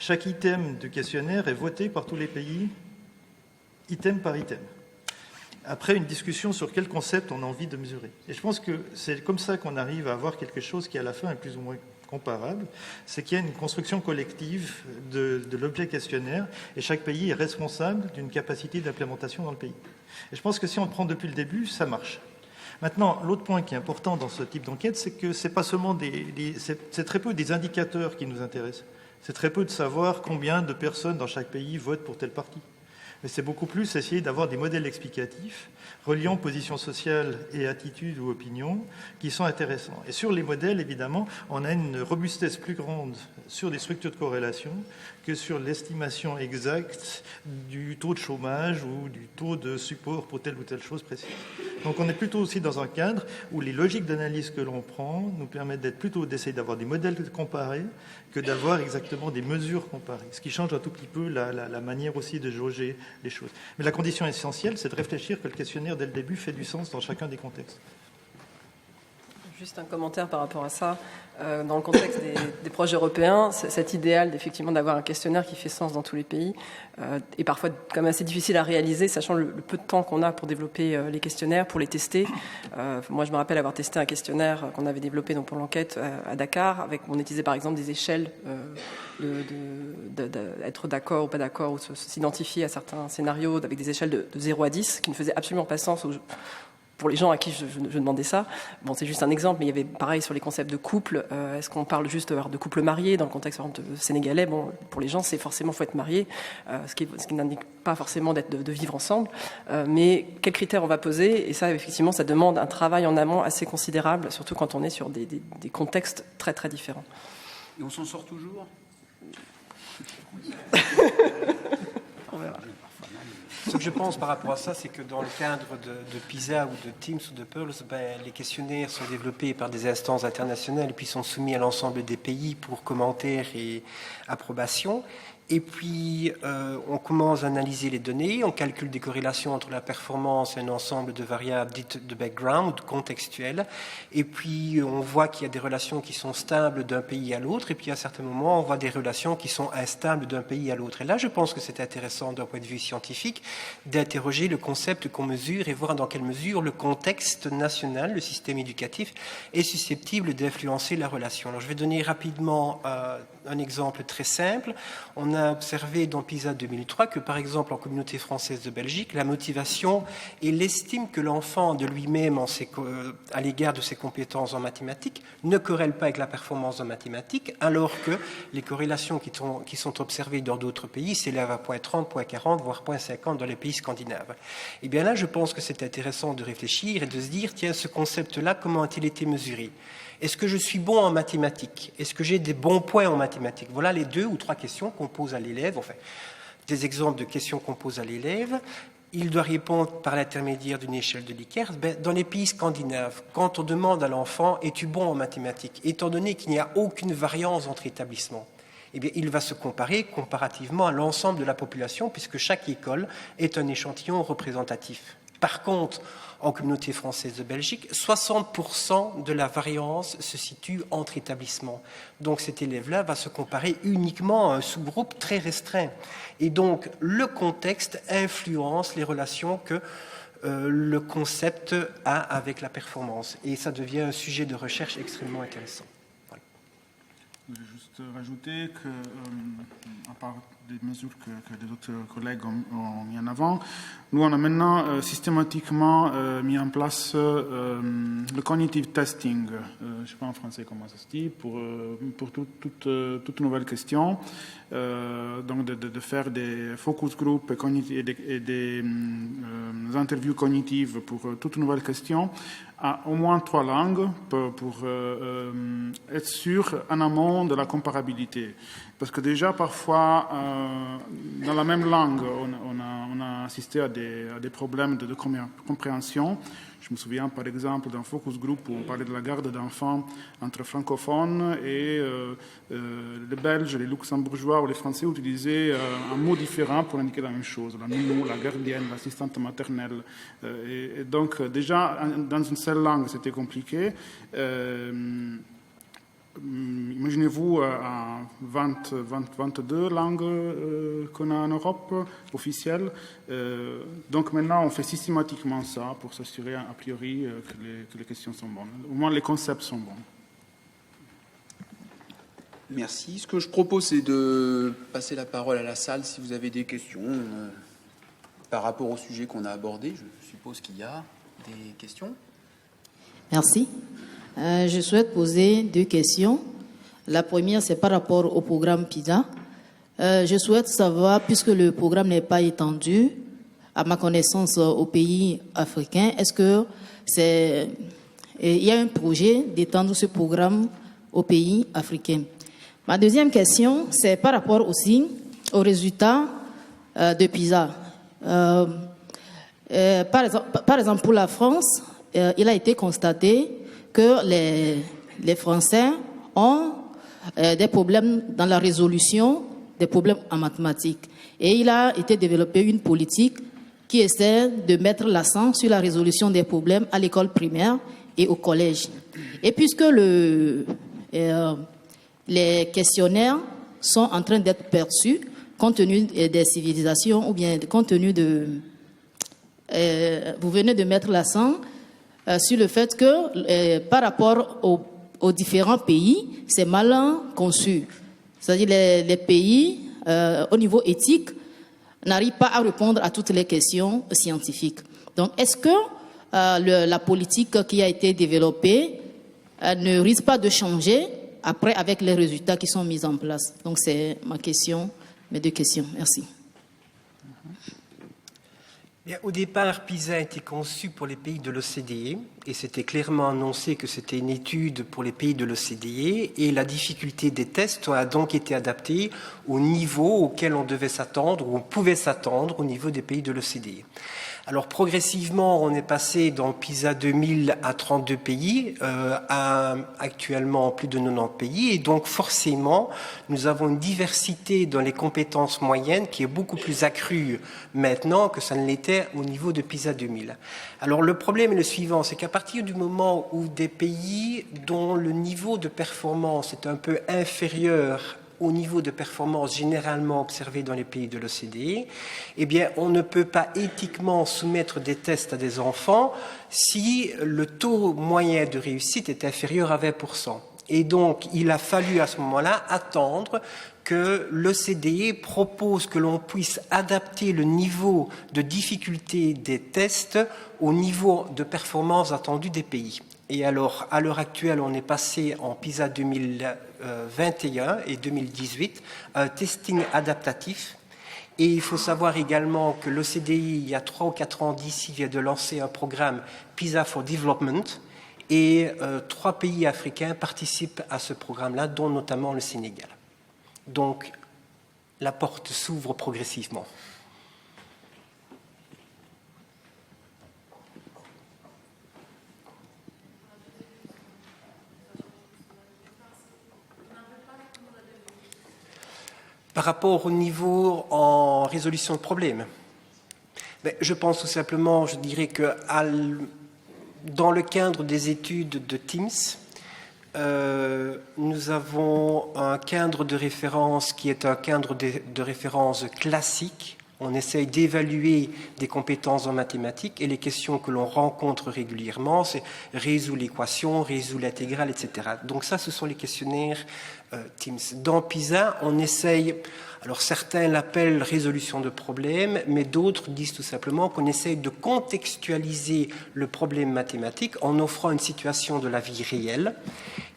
chaque item du questionnaire est voté par tous les pays, item par item, après une discussion sur quel concept on a envie de mesurer. Et je pense que c'est comme ça qu'on arrive à avoir quelque chose qui, à la fin, est plus ou moins comparable, c'est qu'il y a une construction collective de l'objet questionnaire et chaque pays est responsable d'une capacité d'implémentation dans le pays. Et je pense que si on le prend depuis le début, ça marche. Maintenant, l'autre point qui est important dans ce type d'enquête, c'est que c'est pas seulement c'est très peu des indicateurs qui nous intéressent. C'est très peu de savoir combien de personnes dans chaque pays votent pour tel parti. Mais c'est beaucoup plus essayer d'avoir des modèles explicatifs reliant position sociale et attitude ou opinion qui sont intéressants. Et sur les modèles, évidemment, on a une robustesse plus grande sur des structures de corrélation que sur l'estimation exacte du taux de chômage ou du taux de support pour telle ou telle chose précise. Donc on est plutôt aussi dans un cadre où les logiques d'analyse que l'on prend nous permettent d'essayer d'avoir des modèles comparés que d'avoir exactement des mesures comparées, ce qui change un tout petit peu la manière aussi de jauger les choses. Mais la condition essentielle, c'est de réfléchir que le questionnaire, dès le début, fait du sens dans chacun des contextes. Juste un commentaire par rapport à ça. Dans le contexte des projets européens, cet idéal effectivement d'avoir un questionnaire qui fait sens dans tous les pays est parfois quand même assez difficile à réaliser, sachant le peu de temps qu'on a pour développer les questionnaires, pour les tester. Moi, je me rappelle avoir testé un questionnaire qu'on avait développé donc, pour l'enquête à Dakar. On utilisait par exemple des échelles d'être d'accord ou pas d'accord, ou s'identifier à certains scénarios avec des échelles de 0 à 10, qui ne faisaient absolument pas sens pour les gens à qui je demandais ça. Bon, c'est juste un exemple, mais il y avait pareil sur les concepts de couple. Est-ce qu'on parle juste de couple marié dans le contexte sénégalais? Bon, pour les gens, c'est forcément faut être marié, ce qui n'indique pas forcément de vivre ensemble. Mais quels critères on va poser? Et ça, effectivement, ça demande un travail en amont assez considérable, surtout quand on est sur des contextes très très différents. Et on s'en sort toujours? On verra. Ce que je pense par rapport à ça, c'est que dans le cadre de PISA ou de TIMSS ou de PIRLS, les questionnaires sont développés par des instances internationales et puis sont soumis à l'ensemble des pays pour commentaires et approbation. Et puis, on commence à analyser les données, on calcule des corrélations entre la performance et un ensemble de variables dites de background, contextuelles. Et puis, on voit qu'il y a des relations qui sont stables d'un pays à l'autre. Et puis, à certains moments, on voit des relations qui sont instables d'un pays à l'autre. Et là, je pense que c'est intéressant d'un point de vue scientifique d'interroger le concept qu'on mesure et voir dans quelle mesure le contexte national, le système éducatif, est susceptible d'influencer la relation. Alors, je vais donner rapidement un exemple très simple. On a observé dans PISA 2003 que, par exemple, en communauté française de Belgique, la motivation et l'estime que l'enfant de lui-même à l'égard de ses compétences en mathématiques ne corrèlent pas avec la performance en mathématiques, alors que les corrélations qui sont observées dans d'autres pays s'élèvent à 0,30, 0,40, voire 0,50 dans les pays scandinaves. Et bien là, je pense que c'est intéressant de réfléchir et de se dire, tiens, ce concept-là, comment a-t-il été mesuré ? Est-ce que je suis bon en mathématiques ? Est-ce que j'ai des bons points en mathématiques ? Voilà les 2 ou 3 questions qu'on pose à l'élève, enfin, des exemples de questions qu'on pose à l'élève. Il doit répondre par l'intermédiaire d'une échelle de Likert. Dans les pays scandinaves, quand on demande à l'enfant « Es-tu bon en mathématiques ?», étant donné qu'il n'y a aucune variance entre établissements, eh bien, il va se comparer comparativement à l'ensemble de la population, puisque chaque école est un échantillon représentatif. Par contre, en communauté française de Belgique, 60% de la variance se situe entre établissements. Donc cet élève-là va se comparer uniquement à un sous-groupe très restreint. Et donc le contexte influence les relations que le concept a avec la performance. Et ça devient un sujet de recherche extrêmement intéressant. Voilà. Je vais juste rajouter que, à part des mesures que les autres collègues ont mis en avant, nous on a maintenant systématiquement mis en place le cognitive testing, je ne sais pas en français comment ça se dit, pour toute nouvelle question, donc de faire des focus group et des interviews cognitives pour toute nouvelle question, à au moins 3 langues pour être sûr en amont de la comparabilité. Parce que déjà, parfois, dans la même langue, on a assisté à des problèmes de compréhension. Je me souviens, par exemple, d'un focus group où on parlait de la garde d'enfants entre francophones et les Belges, les Luxembourgeois ou les Français utilisaient un mot différent pour indiquer la même chose. La nounou, la gardienne, l'assistante maternelle. Et donc, déjà, dans une seule langue, c'était compliqué. Imaginez-vous à 22 langues qu'on a en Europe officielles. Donc maintenant, on fait systématiquement ça pour s'assurer a priori que les questions sont bonnes. Au moins, les concepts sont bons. Merci. Ce que je propose, c'est de passer la parole à la salle si vous avez des questions par rapport au sujet qu'on a abordé. Je suppose qu'il y a des questions. Merci. Je souhaite poser 2 questions. La première, c'est par rapport au programme PISA. Je souhaite savoir, puisque le programme n'est pas étendu, à ma connaissance, aux pays africains, est-ce que il y a un projet d'étendre ce programme aux pays africains? Ma deuxième question, c'est par rapport aussi aux résultats de PISA. Par exemple, pour la France, il a été constaté que les Français ont des problèmes dans la résolution des problèmes en mathématiques. Et il a été développé une politique qui essaie de mettre l'accent sur la résolution des problèmes à l'école primaire et au collège. Et puisque les questionnaires sont en train d'être perçus, compte tenu des civilisations ou bien compte tenu vous venez de mettre l'accent sur le fait que par rapport aux différents pays, c'est mal conçu. C'est-à-dire les pays, au niveau éthique, n'arrivent pas à répondre à toutes les questions scientifiques. Donc, est-ce que la politique qui a été développée ne risque pas de changer après avec les résultats qui sont mis en place? Donc, c'est mes 2 questions. Merci. Bien, au départ, PISA a été conçu pour les pays de l'OCDE et c'était clairement annoncé que c'était une étude pour les pays de l'OCDE et la difficulté des tests a donc été adaptée au niveau auquel on devait s'attendre ou on pouvait s'attendre au niveau des pays de l'OCDE. Alors progressivement, on est passé dans PISA 2000 à 32 pays, à actuellement plus de 90 pays, et donc forcément, nous avons une diversité dans les compétences moyennes qui est beaucoup plus accrue maintenant que ça ne l'était au niveau de PISA 2000. Alors le problème est le suivant, c'est qu'à partir du moment où des pays dont le niveau de performance est un peu inférieur au niveau de performance généralement observé dans les pays de l'OCDE, eh bien, on ne peut pas éthiquement soumettre des tests à des enfants si le taux moyen de réussite est inférieur à 20%. Et donc, il a fallu à ce moment-là attendre que l'OCDE propose que l'on puisse adapter le niveau de difficulté des tests au niveau de performance attendu des pays. Et alors, à l'heure actuelle, on est passé en PISA 2021 et 2018 à un testing adaptatif. Et il faut savoir également que l'OCDE, il y a 3 ou 4 ans d'ici, vient de lancer un programme PISA for Development. Et 3 pays africains participent à ce programme-là, dont notamment le Sénégal. Donc, la porte s'ouvre progressivement. Par rapport au niveau en résolution de problèmes, je pense tout simplement, je dirais que dans le cadre des études de TIMSS, nous avons un cadre de référence qui est un cadre de référence classique. On essaye d'évaluer des compétences en mathématiques et les questions que l'on rencontre régulièrement, c'est résoudre l'équation, résoudre l'intégrale, etc. Donc ça, ce sont les questionnaires TIMSS. Dans PISA, on essaye, alors certains l'appellent résolution de problèmes, mais d'autres disent tout simplement qu'on essaye de contextualiser le problème mathématique en offrant une situation de la vie réelle.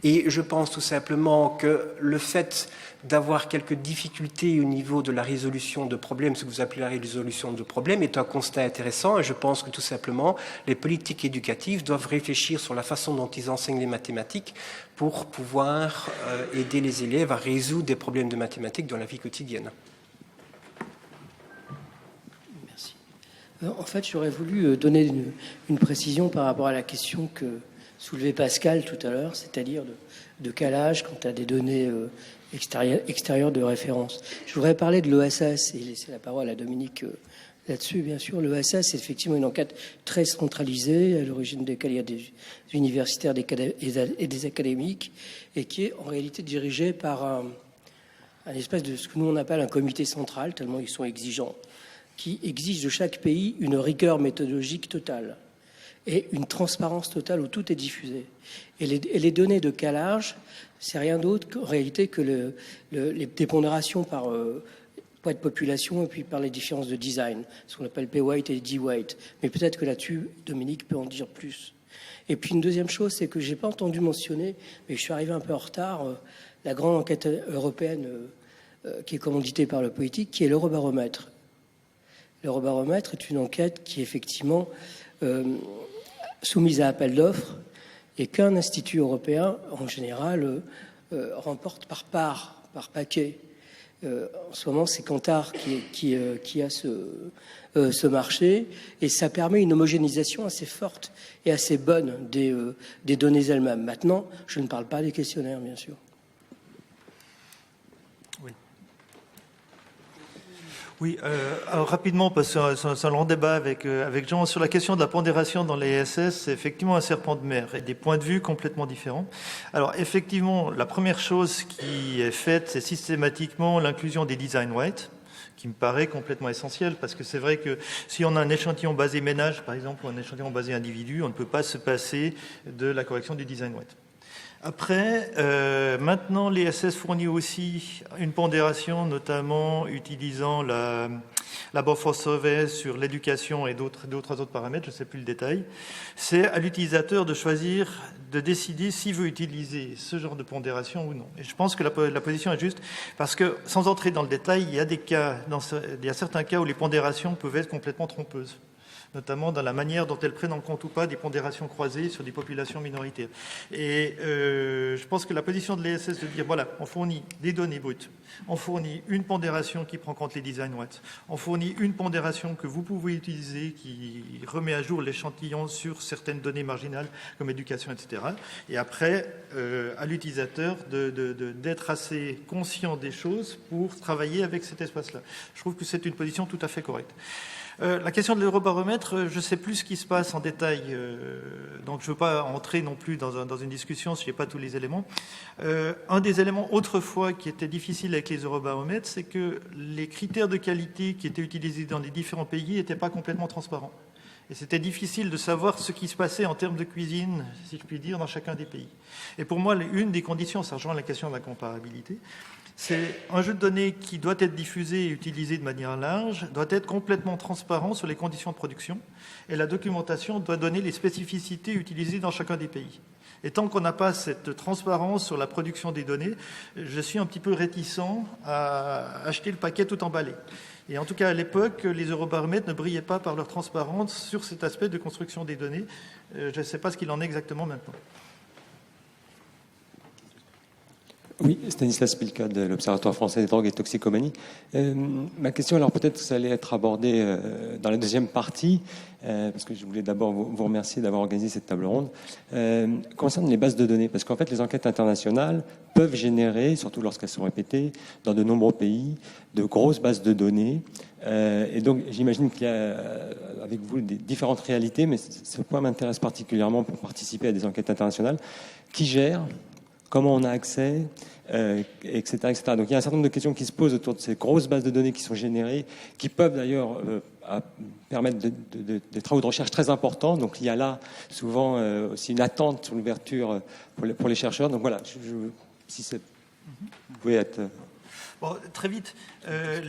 Et je pense tout simplement que le fait d'avoir quelques difficultés au niveau de la résolution de problèmes, ce que vous appelez la résolution de problèmes, est un constat intéressant. Et je pense que tout simplement, les politiques éducatives doivent réfléchir sur la façon dont ils enseignent les mathématiques pour pouvoir aider les élèves à résoudre des problèmes de mathématiques dans la vie quotidienne. Merci. En fait, j'aurais voulu donner une précision par rapport à la question que soulevait Pascal tout à l'heure, c'est-à-dire de calage quant à des données extérieures de référence. Je voudrais parler de l'ESS et laisser la parole à Dominique là-dessus, bien sûr. L'ESS, c'est effectivement une enquête très centralisée, à l'origine de laquelle il y a des universitaires et des académiques, et qui est en réalité dirigée par un espèce de ce que nous on appelle un comité central, tellement ils sont exigeants, qui exige de chaque pays une rigueur méthodologique totale et une transparence totale où tout est diffusé. Et les données de calage, c'est rien d'autre qu'en réalité que des pondérations par poids de population et puis par les différences de design, ce qu'on appelle P-weight et D-weight. Mais peut-être que là-dessus, Dominique peut en dire plus. Et puis une deuxième chose, c'est que je n'ai pas entendu mentionner, mais je suis arrivé un peu en retard, la grande enquête européenne qui est commanditée par le politique, qui est l'Eurobaromètre. L'Eurobaromètre est une enquête qui est effectivement soumise à appel d'offres et qu'un institut européen, en général, remporte par paquet. En ce moment, c'est Kantar qui a ce marché, et ça permet une homogénéisation assez forte et assez bonne des données elles-mêmes. Maintenant, je ne parle pas des questionnaires, bien sûr. Oui, alors rapidement, parce que c'est un long débat avec Jean, sur la question de la pondération dans les SS, c'est effectivement un serpent de mer et des points de vue complètement différents. Alors effectivement, la première chose qui est faite, c'est systématiquement l'inclusion des design weights, qui me paraît complètement essentiel, parce que c'est vrai que si on a un échantillon basé ménage, par exemple, ou un échantillon basé individu, on ne peut pas se passer de la correction du design weight. Après, maintenant, l'ESS fournit aussi une pondération, notamment utilisant la Beaufort Survey sur l'éducation et d'autres autres paramètres, je ne sais plus le détail. C'est à l'utilisateur de choisir, de décider s'il veut utiliser ce genre de pondération ou non. Et je pense que la position est juste, parce que, sans entrer dans le détail, il y a certains cas où les pondérations peuvent être complètement trompeuses, notamment dans la manière dont elles prennent en compte ou pas des pondérations croisées sur des populations minoritaires. Et je pense que la position de l'ESS de dire, voilà, on fournit des données brutes, on fournit une pondération qui prend en compte les design weights, on fournit une pondération que vous pouvez utiliser qui remet à jour l'échantillon sur certaines données marginales comme éducation, etc. Et après, à l'utilisateur d'être assez conscient des choses pour travailler avec cet espace-là. Je trouve que c'est une position tout à fait correcte. La question de l'Eurobaromètre, je ne sais plus ce qui se passe en détail, donc je ne veux pas entrer non plus dans une discussion si je n'ai pas tous les éléments. Un des éléments autrefois qui était difficile avec les Eurobaromètres, c'est que les critères de qualité qui étaient utilisés dans les différents pays n'étaient pas complètement transparents. Et c'était difficile de savoir ce qui se passait en termes de cuisine, si je puis dire, dans chacun des pays. Et pour moi, une des conditions, ça rejoint la question de la comparabilité, c'est un jeu de données qui doit être diffusé et utilisé de manière large, doit être complètement transparent sur les conditions de production, et la documentation doit donner les spécificités utilisées dans chacun des pays. Et tant qu'on n'a pas cette transparence sur la production des données, je suis un petit peu réticent à acheter le paquet tout emballé. Et en tout cas, à l'époque, les eurobaromètres ne brillaient pas par leur transparence sur cet aspect de construction des données. Je ne sais pas ce qu'il en est exactement maintenant. Oui, Stanislas Pilka de l'Observatoire français des drogues et toxicomanie. Ma question, alors peut-être que ça allait être abordé dans la deuxième partie, parce que je voulais d'abord vous remercier d'avoir organisé cette table ronde, concerne les bases de données, parce qu'en fait les enquêtes internationales peuvent générer, surtout lorsqu'elles sont répétées, dans de nombreux pays, de grosses bases de données. Et donc j'imagine qu'il y a avec vous des différentes réalités, mais ce point m'intéresse particulièrement pour participer à des enquêtes internationales. Qui gèrent ? Comment on a accès, etc., etc. Donc il y a un certain nombre de questions qui se posent autour de ces grosses bases de données qui sont générées, qui peuvent d'ailleurs permettre des travaux de recherche très importants. Donc il y a là souvent aussi une attente sur l'ouverture pour les chercheurs. Donc voilà, si vous pouvez être... Bon, très vite,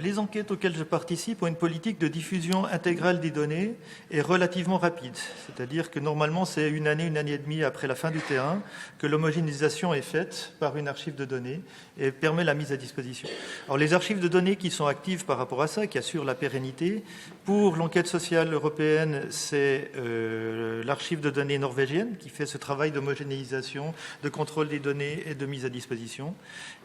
les enquêtes auxquelles je participe ont une politique de diffusion intégrale des données et relativement rapide. C'est-à-dire que normalement, c'est une année et demie après la fin du terrain que l'homogénéisation est faite par une archive de données et permet la mise à disposition. Alors, les archives de données qui sont actives par rapport à ça, qui assurent la pérennité, pour l'enquête sociale européenne, c'est l'archive de données norvégienne qui fait ce travail d'homogénéisation, de contrôle des données et de mise à disposition.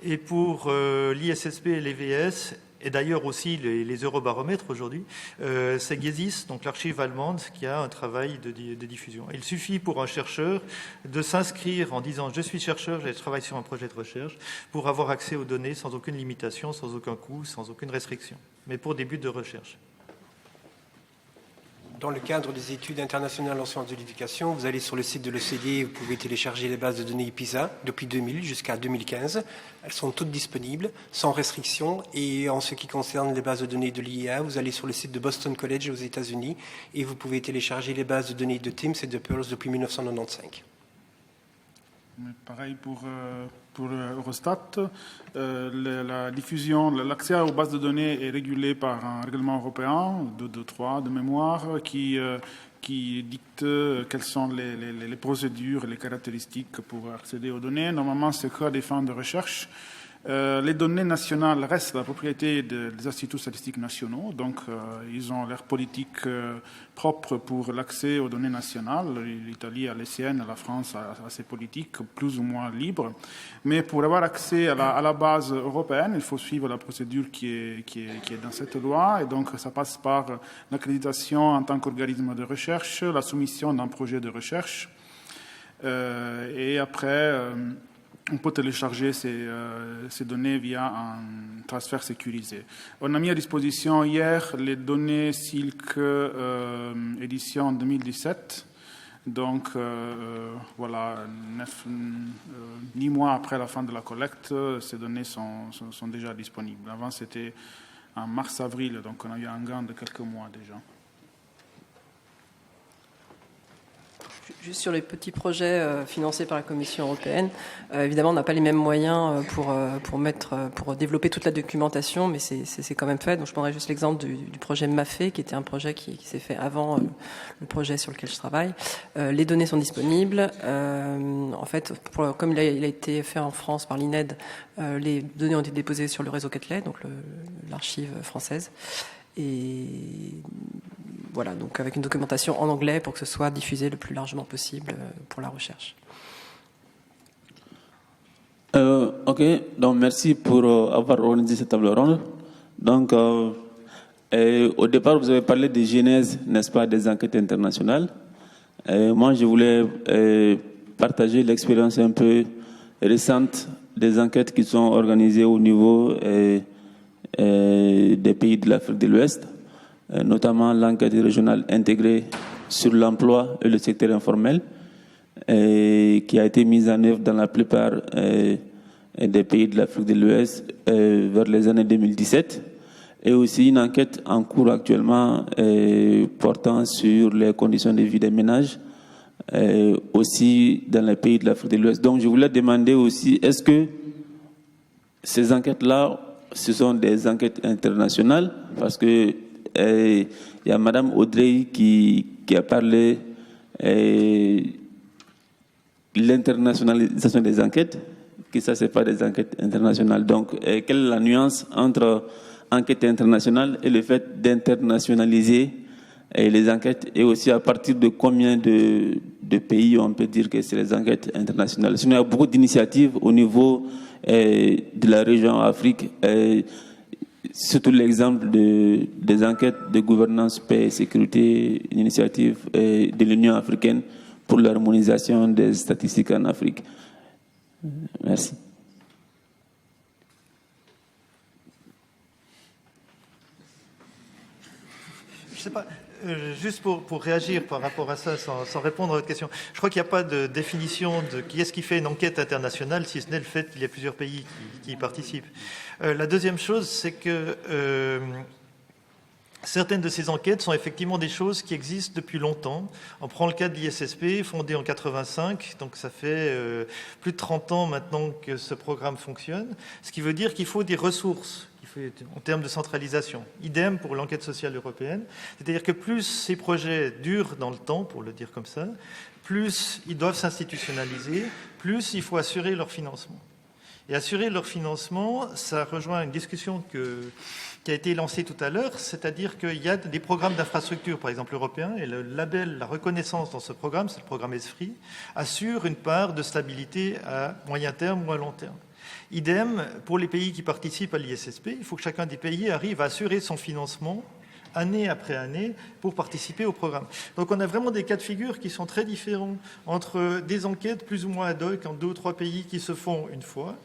Et pour l'ISSP et l'EVS, et d'ailleurs aussi les eurobaromètres aujourd'hui, c'est GESIS, donc l'archive allemande, qui a un travail de diffusion. Il suffit pour un chercheur de s'inscrire en disant « je suis chercheur, je travaille sur un projet de recherche » pour avoir accès aux données sans aucune limitation, sans aucun coût, sans aucune restriction, mais pour des buts de recherche. Dans le cadre des études internationales en sciences de l'éducation, vous allez sur le site de l'OCDE, vous pouvez télécharger les bases de données PISA depuis 2000 jusqu'à 2015. Elles sont toutes disponibles, sans restriction. Et en ce qui concerne les bases de données de l'IEA, vous allez sur le site de Boston College aux États-Unis et vous pouvez télécharger les bases de données de TIMSS et de Pearls depuis 1995. Pareil pour Eurostat, la diffusion, l'accès aux bases de données est régulé par un règlement européen, 223 de mémoire, qui dicte quelles sont les procédures et les caractéristiques pour accéder aux données. Normalement, c'est que à des fins de recherche. Les données nationales restent la propriété des instituts statistiques nationaux, donc ils ont leur politique propre pour l'accès aux données nationales. L'Italie a les siennes, la France a ses politiques plus ou moins libres. Mais pour avoir accès à la base européenne, il faut suivre la procédure qui est dans cette loi, et donc ça passe par l'accréditation en tant qu'organisme de recherche, la soumission d'un projet de recherche, et après... on peut télécharger ces données via un transfert sécurisé. On a mis à disposition hier les données Silk édition 2017. Donc, voilà, 10 mois après la fin de la collecte, ces données sont déjà disponibles. Avant, c'était en mars-avril, donc on a eu un gain de quelques mois déjà. Juste sur les petits projets financés par la Commission européenne, évidemment, on n'a pas les mêmes moyens pour développer toute la documentation, mais c'est quand même fait. Donc, je prendrai juste l'exemple du projet MAFE, qui était un projet qui s'est fait avant le projet sur lequel je travaille. Les données sont disponibles. En fait, comme il a été fait en France par l'INED, les données ont été déposées sur le réseau Quetelet, donc l'archive française. Et voilà, donc avec une documentation en anglais pour que ce soit diffusé le plus largement possible pour la recherche. Ok, donc merci pour avoir organisé cette table ronde. Donc, au départ, vous avez parlé de genèse, n'est-ce pas, des enquêtes internationales. Moi, je voulais partager l'expérience un peu récente des enquêtes qui sont organisées au niveau des pays de l'Afrique de l'Ouest, notamment l'enquête régionale intégrée sur l'emploi et le secteur informel, qui a été mise en œuvre dans la plupart des pays de l'Afrique de l'Ouest vers les années 2017. et aussi une enquête en cours actuellement portant sur les conditions de vie des ménages, aussi dans les pays de l'Afrique de l'Ouest. Donc je voulais demander aussi, est-ce que ces enquêtes-là, ce sont des enquêtes internationales? Parce que il y a Madame Audrey qui a parlé de l'internationalisation des enquêtes, que ça, c'est pas des enquêtes internationales. Donc, quelle est la nuance entre enquête internationale et le fait d'internationaliser les enquêtes, et aussi à partir de combien de pays on peut dire que c'est les enquêtes internationales? Sinon, il y a beaucoup d'initiatives au niveau de la région Afrique, surtout l'exemple des enquêtes de gouvernance, paix et sécurité, une initiative de l'Union africaine pour l'harmonisation des statistiques en Afrique. Merci. Je ne sais pas, juste pour réagir par rapport à ça, sans répondre à votre question, je crois qu'il n'y a pas de définition de qui est-ce qui fait une enquête internationale, si ce n'est le fait qu'il y a plusieurs pays qui y participent. La deuxième chose, c'est que certaines de ces enquêtes sont effectivement des choses qui existent depuis longtemps. On prend le cas de l'ISSP, fondé en 85, donc ça fait plus de 30 ans maintenant que ce programme fonctionne, ce qui veut dire qu'il faut des ressources en termes de centralisation. Idem pour l'enquête sociale européenne, c'est-à-dire que plus ces projets durent dans le temps, pour le dire comme ça, plus ils doivent s'institutionnaliser, plus il faut assurer leur financement. Et assurer leur financement, ça rejoint une discussion qui a été lancée tout à l'heure, c'est-à-dire qu'il y a des programmes d'infrastructure, par exemple européens, et le label, la reconnaissance dans ce programme, c'est le programme ESFRI, assure une part de stabilité à moyen terme ou à long terme. Idem, pour les pays qui participent à l'ISSP, il faut que chacun des pays arrive à assurer son financement année après année pour participer au programme. Donc on a vraiment des cas de figure qui sont très différents entre des enquêtes plus ou moins ad hoc en 2 ou 3 pays qui se font une fois,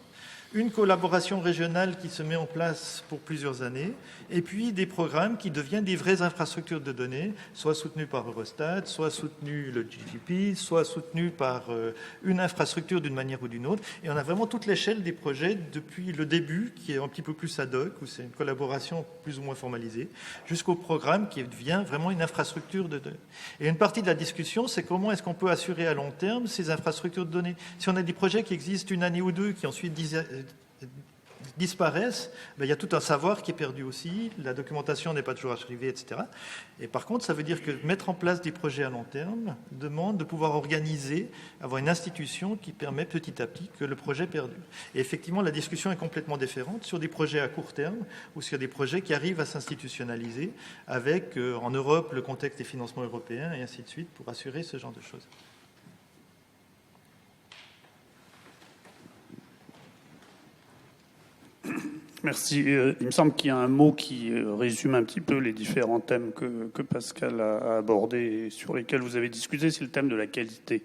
une collaboration régionale qui se met en place pour plusieurs années, et puis des programmes qui deviennent des vraies infrastructures de données, soit soutenus par Eurostat, soit soutenus le GDP, soit soutenus par une infrastructure d'une manière ou d'une autre. Et on a vraiment toute l'échelle des projets depuis le début, qui est un petit peu plus ad hoc, où c'est une collaboration plus ou moins formalisée, jusqu'au programme qui devient vraiment une infrastructure de données. Et une partie de la discussion, c'est comment est-ce qu'on peut assurer à long terme ces infrastructures de données. Si on a des projets qui existent une année ou deux, qui ensuite disparaissent, il y a tout un savoir qui est perdu aussi, la documentation n'est pas toujours archivée, etc. Et par contre, ça veut dire que mettre en place des projets à long terme demande de pouvoir organiser, avoir une institution qui permet petit à petit que le projet perdure. Et effectivement, la discussion est complètement différente sur des projets à court terme ou sur des projets qui arrivent à s'institutionnaliser avec, en Europe, le contexte des financements européens et ainsi de suite pour assurer ce genre de choses. Merci. Il me semble qu'il y a un mot qui résume un petit peu les différents thèmes que Pascal a abordés et sur lesquels vous avez discuté, c'est le thème de la qualité.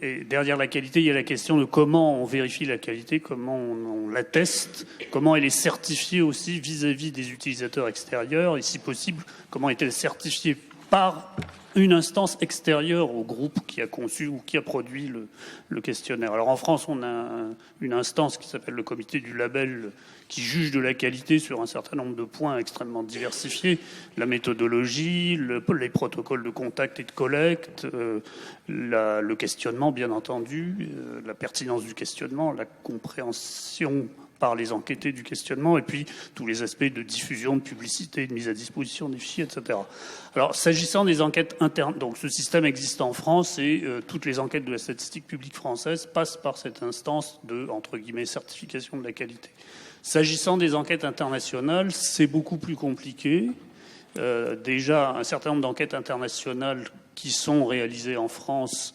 Et derrière la qualité, il y a la question de comment on vérifie la qualité, comment on l'atteste, comment elle est certifiée aussi vis-à-vis des utilisateurs extérieurs, et si possible, comment est-elle certifiée par une instance extérieure au groupe qui a conçu ou qui a produit le questionnaire. Alors en France, on a une instance qui s'appelle le comité du label qui juge de la qualité sur un certain nombre de points extrêmement diversifiés, la méthodologie, les protocoles de contact et de collecte, le questionnement bien entendu, la pertinence du questionnement, la compréhension par les enquêtés du questionnement, et puis tous les aspects de diffusion, de publicité, de mise à disposition des fichiers, etc. Alors, s'agissant des enquêtes internes, donc ce système existe en France et toutes les enquêtes de la statistique publique française passent par cette instance de, entre guillemets, certification de la qualité. S'agissant des enquêtes internationales, c'est beaucoup plus compliqué. Déjà, un certain nombre d'enquêtes internationales qui sont réalisées en France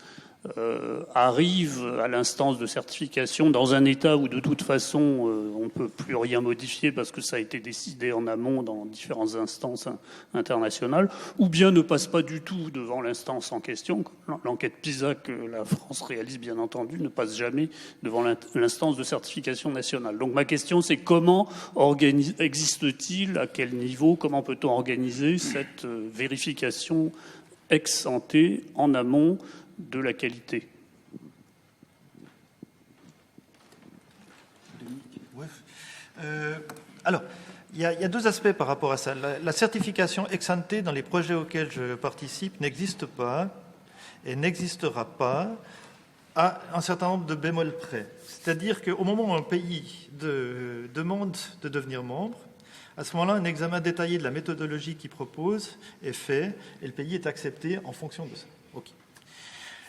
arrive à l'instance de certification dans un état où de toute façon on ne peut plus rien modifier parce que ça a été décidé en amont dans différentes instances internationales, ou bien ne passe pas du tout devant l'instance en question. L'enquête PISA que la France réalise bien entendu ne passe jamais devant l'instance de certification nationale. Donc ma question c'est comment existe-t-il, à quel niveau, comment peut-on organiser cette vérification ex ante en amont de la qualité. Alors, Il y a deux aspects par rapport à ça. La certification ex ante dans les projets auxquels je participe n'existe pas et n'existera pas à un certain nombre de bémols près. C'est-à-dire qu'au moment où un pays demande de devenir membre, à ce moment-là, un examen détaillé de la méthodologie qu'il propose est fait et le pays est accepté en fonction de ça. Okay.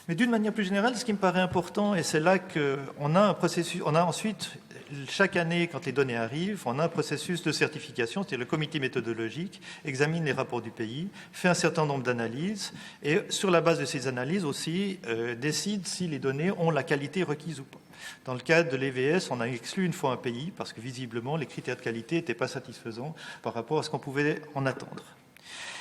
Mais d'une manière plus générale, ce qui me paraît important, et c'est là qu'on a un processus, on a ensuite, chaque année, quand les données arrivent, on a un processus de certification, c'est-à-dire le comité méthodologique examine les rapports du pays, fait un certain nombre d'analyses, et sur la base de ces analyses aussi, décide si les données ont la qualité requise ou pas. Dans le cadre de l'EVS, on a exclu une fois un pays, parce que visiblement, les critères de qualité n'étaient pas satisfaisants par rapport à ce qu'on pouvait en attendre.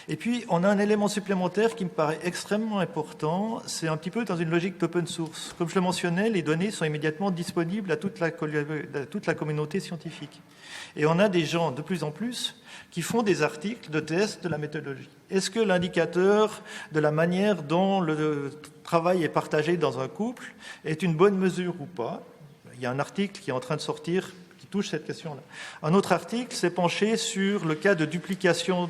Et puis, on a un élément supplémentaire qui me paraît extrêmement important, c'est un petit peu dans une logique d'open source. Comme je le mentionnais, les données sont immédiatement disponibles à toute la communauté scientifique. Et on a des gens, de plus en plus, qui font des articles de tests de la méthodologie. Est-ce que l'indicateur de la manière dont le travail est partagé dans un couple est une bonne mesure ou pas? Il y a un article qui est en train de sortir touche cette question-là. Un autre article s'est penché sur le cas de duplication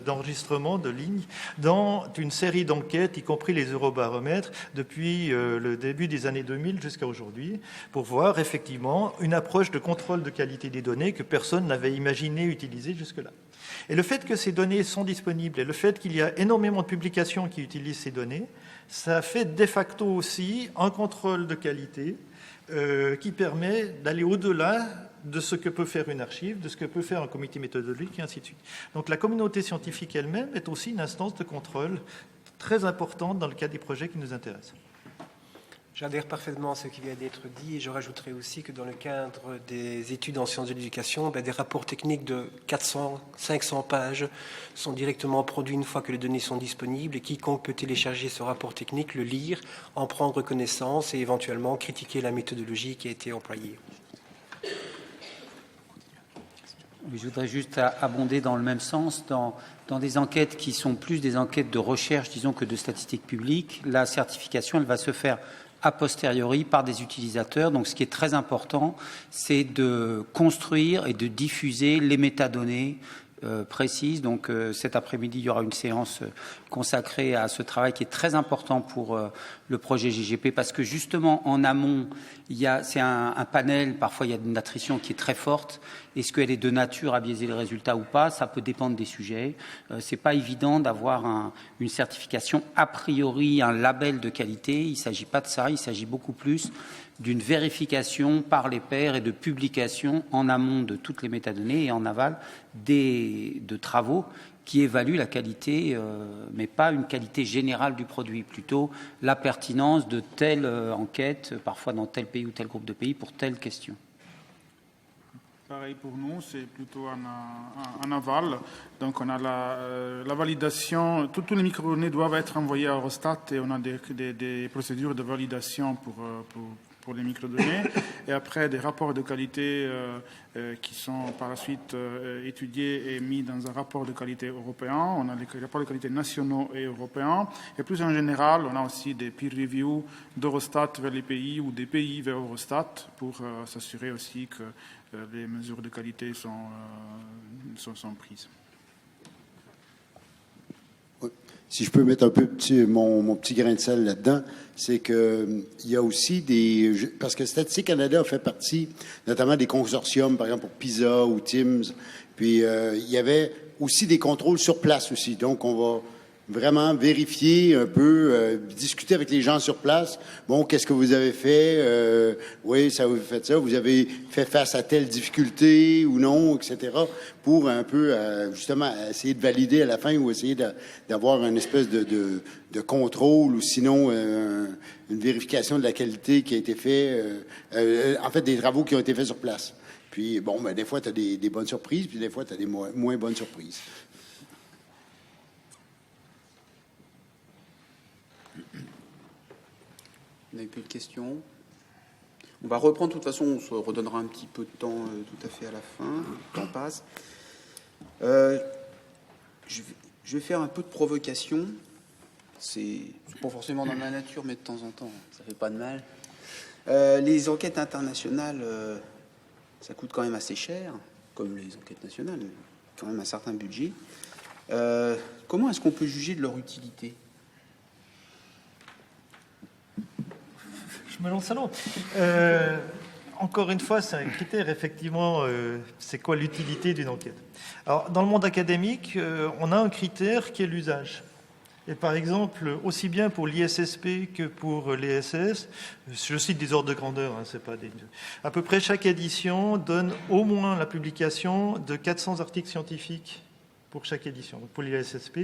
d'enregistrement de lignes dans une série d'enquêtes, y compris les eurobaromètres, depuis le début des années 2000 jusqu'à aujourd'hui, pour voir effectivement une approche de contrôle de qualité des données que personne n'avait imaginé utiliser jusque-là. Et le fait que ces données sont disponibles et le fait qu'il y a énormément de publications qui utilisent ces données, ça fait de facto aussi un contrôle de qualité qui permet d'aller au-delà de ce que peut faire une archive, de ce que peut faire un comité méthodologique, et ainsi de suite. Donc la communauté scientifique elle-même est aussi une instance de contrôle très importante dans le cadre des projets qui nous intéressent. J'adhère parfaitement à ce qui vient d'être dit et je rajouterai aussi que dans le cadre des études en sciences de l'éducation, des rapports techniques de 400, 500 pages sont directement produits une fois que les données sont disponibles et quiconque peut télécharger ce rapport technique, le lire, en prendre connaissance et éventuellement critiquer la méthodologie qui a été employée. Je voudrais juste abonder dans le même sens, dans des enquêtes qui sont plus des enquêtes de recherche, disons, que de statistiques publiques. La certification, elle va se faire a posteriori par des utilisateurs. Donc ce qui est très important, c'est de construire et de diffuser les métadonnées précises. Donc cet après-midi, il y aura une séance consacrée à ce travail qui est très important pour le projet GGP parce que justement en amont, c'est un panel, parfois il y a une attrition qui est très forte. Est-ce qu'elle est de nature à biaiser le résultat ou pas? Ça peut dépendre des sujets. C'est pas évident d'avoir une certification a priori, un label de qualité. Il ne s'agit pas de ça, il s'agit beaucoup plus d'une vérification par les pairs et de publication en amont de toutes les métadonnées et en aval de travaux qui évaluent la qualité, mais pas une qualité générale du produit, plutôt la pertinence de telle enquête, parfois dans tel pays ou tel groupe de pays, pour telle question. Pareil pour nous, c'est plutôt un aval. Donc on a la validation, tous les microdonnées doivent être envoyées à Eurostat et on a des procédures de validation pour les microdonnées. Et après, des rapports de qualité qui sont par la suite étudiés et mis dans un rapport de qualité européen. On a les rapports de qualité nationaux et européens. Et plus en général, on a aussi des peer reviews d'Eurostat vers les pays ou des pays vers Eurostat pour s'assurer aussi que les mesures de qualité sont prises. Si je peux mettre un peu mon petit grain de sel là-dedans, c'est qu'il y a aussi parce que Statistique Canada a fait partie notamment des consortiums, par exemple pour PISA ou TIMS, puis il y avait aussi des contrôles sur place aussi. Donc, on va vraiment vérifier un peu, discuter avec les gens sur place. Bon, qu'est-ce que vous avez fait? Oui, ça vous fait ça. Vous avez fait face à telle difficulté ou non, etc. Pour un peu, justement, essayer de valider à la fin ou essayer d'avoir une espèce de contrôle ou sinon une vérification de la qualité qui a été faite, en fait, des travaux qui ont été faits sur place. Puis, bon, ben, des fois, tu as des bonnes surprises, puis des fois, tu as des moins bonnes surprises. Vous n'avez plus de questions? On va reprendre, de toute façon, on se redonnera un petit peu de temps tout à fait à la fin, le temps passe. Je vais faire un peu de provocation. C'est pas forcément dans ma nature, mais de temps en temps, ça fait pas de mal. Les enquêtes internationales, ça coûte quand même assez cher comme les enquêtes nationales, quand même un certain budget. Comment est-ce qu'on peut juger de leur utilité ? Je me lance à l'eau. Encore une fois, c'est un critère, effectivement, c'est quoi l'utilité d'une enquête? Alors, dans le monde académique, on a un critère qui est l'usage. Et par exemple, aussi bien pour l'ISSP que pour l'ESS, je cite des ordres de grandeur, hein, c'est pas des... à peu près chaque édition donne au moins la publication de 400 articles scientifiques pour chaque édition. Donc pour l'ISSP,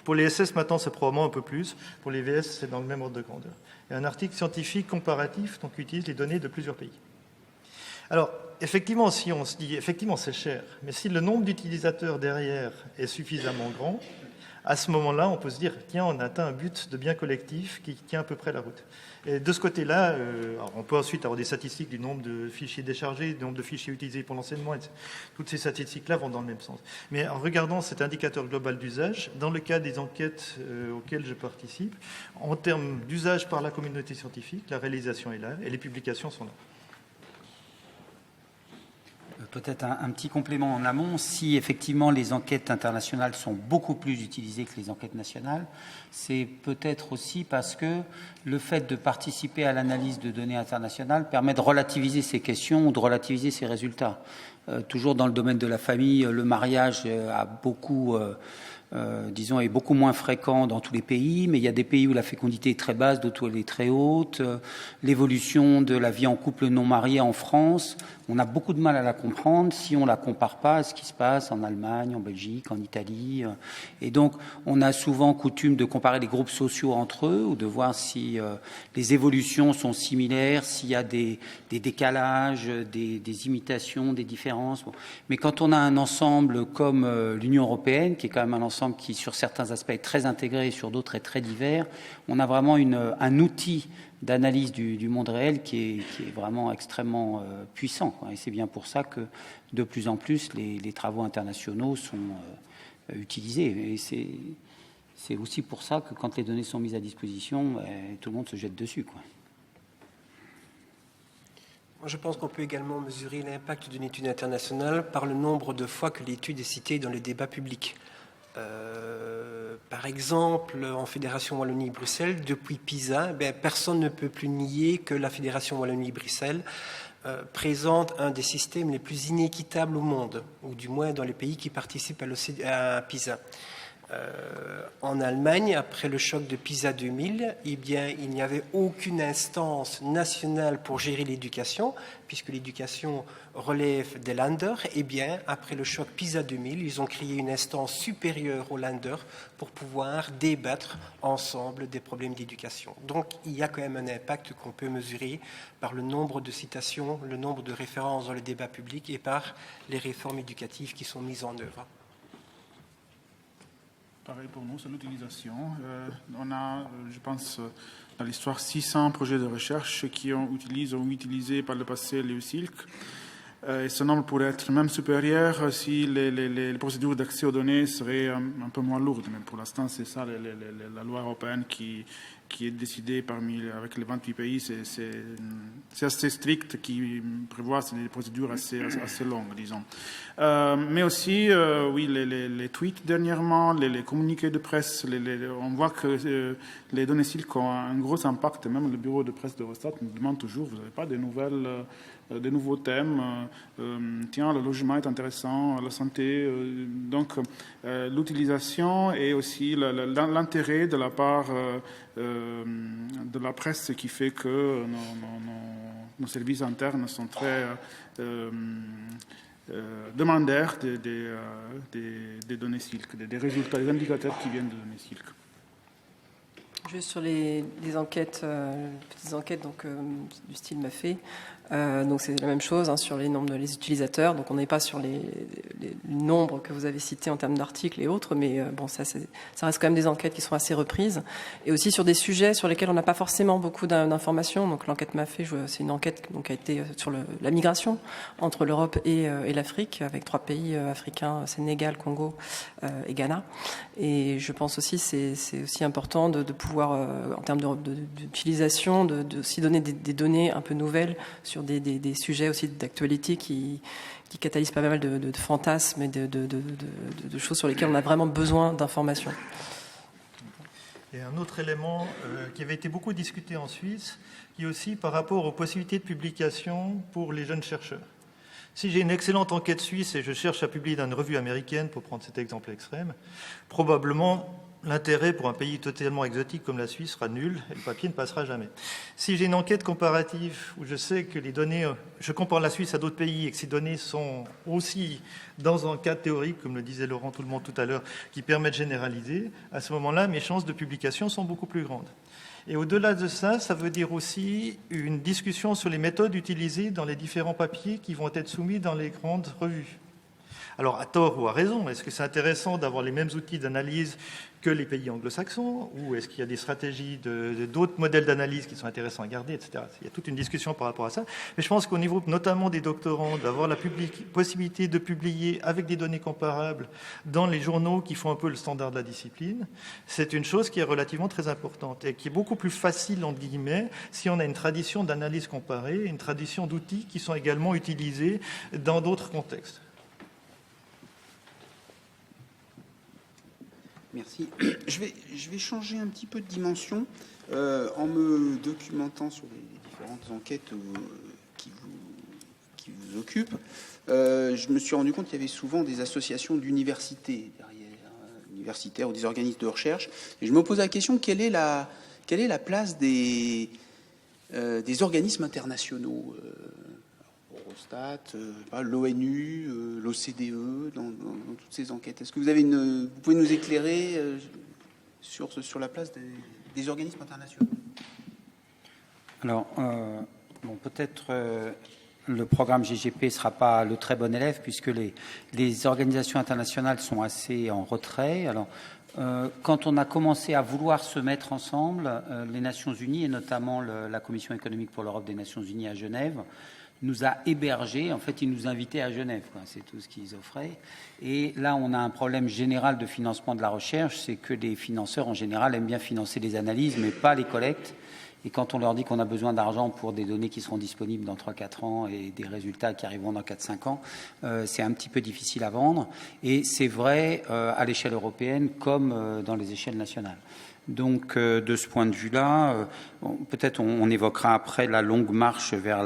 pour les SS maintenant c'est probablement un peu plus, pour les VS c'est dans le même ordre de grandeur. Et un article scientifique comparatif donc utilise les données de plusieurs pays. Alors effectivement, si on se dit effectivement c'est cher, mais si le nombre d'utilisateurs derrière est suffisamment grand, à ce moment-là, on peut se dire tiens, on a atteint un but de bien collectif qui tient à peu près la route. Et de ce côté-là, on peut ensuite avoir des statistiques du nombre de fichiers déchargés, du nombre de fichiers utilisés pour l'enseignement. Toutes ces statistiques-là vont dans le même sens. Mais en regardant cet indicateur global d'usage, dans le cas des enquêtes auxquelles je participe, en termes d'usage par la communauté scientifique, la réalisation est là et les publications sont là. Peut-être un petit complément en amont. Si effectivement les enquêtes internationales sont beaucoup plus utilisées que les enquêtes nationales, c'est peut-être aussi parce que le fait de participer à l'analyse de données internationales permet de relativiser ces questions ou de relativiser ces résultats. Toujours dans le domaine de la famille, le mariage a beaucoup... disons, est beaucoup moins fréquent dans tous les pays, mais il y a des pays où la fécondité est très basse, d'autres où elle est très haute. L'évolution de la vie en couple non marié en France, on a beaucoup de mal à la comprendre si on ne la compare pas à ce qui se passe en Allemagne, en Belgique, en Italie. Et donc, on a souvent coutume de comparer les groupes sociaux entre eux ou de voir si les évolutions sont similaires, s'il y a des décalages, des imitations, des différences. Bon. Mais quand on a un ensemble comme l'Union européenne, qui est quand même un ensemble qui, sur certains aspects, est très intégré, sur d'autres, est très divers, on a vraiment un outil d'analyse du monde réel qui est vraiment extrêmement puissant, quoi. Et c'est bien pour ça que, de plus en plus, les travaux internationaux sont utilisés. Et c'est aussi pour ça que, quand les données sont mises à disposition, tout le monde se jette dessus, quoi. Je pense qu'on peut également mesurer l'impact d'une étude internationale par le nombre de fois que l'étude est citée dans le débat public. Par exemple, en Fédération Wallonie-Bruxelles, depuis PISA, personne ne peut plus nier que la Fédération Wallonie-Bruxelles présente un des systèmes les plus inéquitables au monde, ou du moins dans les pays qui participent à PISA. En Allemagne, après le choc de PISA 2000, il n'y avait aucune instance nationale pour gérer l'éducation, puisque l'éducation relève des Länder. Après le choc PISA 2000, ils ont créé une instance supérieure aux Länder pour pouvoir débattre ensemble des problèmes d'éducation. Donc, il y a quand même un impact qu'on peut mesurer par le nombre de citations, le nombre de références dans le débat public et par les réformes éducatives qui sont mises en œuvre. Pareil pour nous, c'est l'utilisation. On a, je pense, dans l'histoire, 600 projets de recherche qui ont utilisé par le passé l'EUSILC. Et ce nombre pourrait être même supérieur si les procédures d'accès aux données seraient un peu moins lourdes. Mais pour l'instant, c'est ça, la loi européenne qui est décidée avec les 28 pays. C'est assez strict, qui prévoit des procédures assez longues, disons. Mais aussi, oui, les tweets dernièrement, les communiqués de presse, on voit que les données SILC ont un gros impact. Même le bureau de presse d'Eurostat nous demande toujours, vous n'avez pas des nouveaux thèmes, tiens, le logement est intéressant, la santé. Donc, l'utilisation et aussi l'intérêt de la part de la presse qui fait que nos services internes sont très demandeurs des données SILC, des résultats, des indicateurs qui viennent de données SILC. Juste sur les enquêtes, petites enquêtes donc, du style MAFE. Donc c'est la même chose hein, sur les nombres des utilisateurs. Donc on n'est pas sur les nombres que vous avez cités en termes d'articles et autres, mais bon, ça reste quand même des enquêtes qui sont assez reprises. Et aussi sur des sujets sur lesquels on n'a pas forcément beaucoup d'informations. Donc l'enquête MAFE, c'est une enquête donc, qui a été sur la migration entre l'Europe et l'Afrique, avec 3 pays africains, Sénégal, Congo et Ghana. Et je pense aussi c'est aussi important de pouvoir, en termes d'utilisation, de aussi donner des données un peu nouvelles sur des sujets aussi d'actualité qui catalysent pas mal de fantasmes et de choses sur lesquelles on a vraiment besoin d'informations. Et un autre élément qui avait été beaucoup discuté en Suisse, qui est aussi par rapport aux possibilités de publication pour les jeunes chercheurs. Si j'ai une excellente enquête suisse et je cherche à publier dans une revue américaine, pour prendre cet exemple extrême, probablement l'intérêt pour un pays totalement exotique comme la Suisse sera nul et le papier ne passera jamais. Si j'ai une enquête comparative où je sais que les données, je compare la Suisse à d'autres pays et que ces données sont aussi dans un cadre théorique, comme le disait Laurent tout à l'heure, qui permet de généraliser, à ce moment-là, mes chances de publication sont beaucoup plus grandes. Et au-delà de ça, ça veut dire aussi une discussion sur les méthodes utilisées dans les différents papiers qui vont être soumis dans les grandes revues. Alors, à tort ou à raison, est-ce que c'est intéressant d'avoir les mêmes outils d'analyse que les pays anglo-saxons, ou est-ce qu'il y a des stratégies d'autres modèles d'analyse qui sont intéressants à garder, etc. Il y a toute une discussion par rapport à ça. Mais je pense qu'au niveau notamment des doctorants, d'avoir la possibilité de publier avec des données comparables dans les journaux qui font un peu le standard de la discipline, c'est une chose qui est relativement très importante et qui est beaucoup plus facile, entre guillemets, si on a une tradition d'analyse comparée, une tradition d'outils qui sont également utilisés dans d'autres contextes. Merci. Je vais changer un petit peu de dimension en me documentant sur les différentes enquêtes qui vous occupent. Je me suis rendu compte qu'il y avait souvent des associations d'universités derrière, universitaires ou des organismes de recherche. Et je me pose la question, quelle est la place des organismes internationaux, Eurostat, l'ONU, l'OCDE, dans toutes ces enquêtes. Est-ce que vous pouvez nous éclairer sur la place des organismes internationaux? Alors, peut-être le programme GGP ne sera pas le très bon élève puisque les organisations internationales sont assez en retrait. Alors, quand on a commencé à vouloir se mettre ensemble, les Nations Unies et notamment la Commission économique pour l'Europe des Nations Unies à Genève nous a hébergés. En fait, ils nous invitaient à Genève, c'est tout ce qu'ils offraient. Et là, on a un problème général de financement de la recherche, c'est que les financeurs, en général, aiment bien financer les analyses, mais pas les collectes. Et quand on leur dit qu'on a besoin d'argent pour des données qui seront disponibles dans 3-4 ans et des résultats qui arriveront dans 4-5 ans, c'est un petit peu difficile à vendre. Et c'est vrai à l'échelle européenne comme dans les échelles nationales. Donc, de ce point de vue-là, peut-être on évoquera après la longue marche vers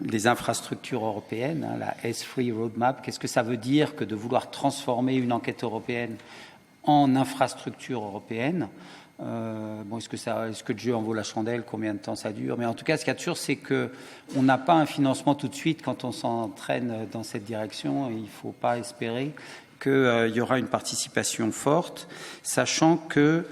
les infrastructures européennes, la S3 Roadmap. Qu'est-ce que ça veut dire que de vouloir transformer une enquête européenne en infrastructure européenne? Est-ce que le jeu en vaut la chandelle? Combien de temps ça dure? Mais en tout cas, ce qu'il y a de sûr, c'est qu'on n'a pas un financement tout de suite quand on s'entraîne dans cette direction. Et il ne faut pas espérer qu'il y aura une participation forte, sachant que,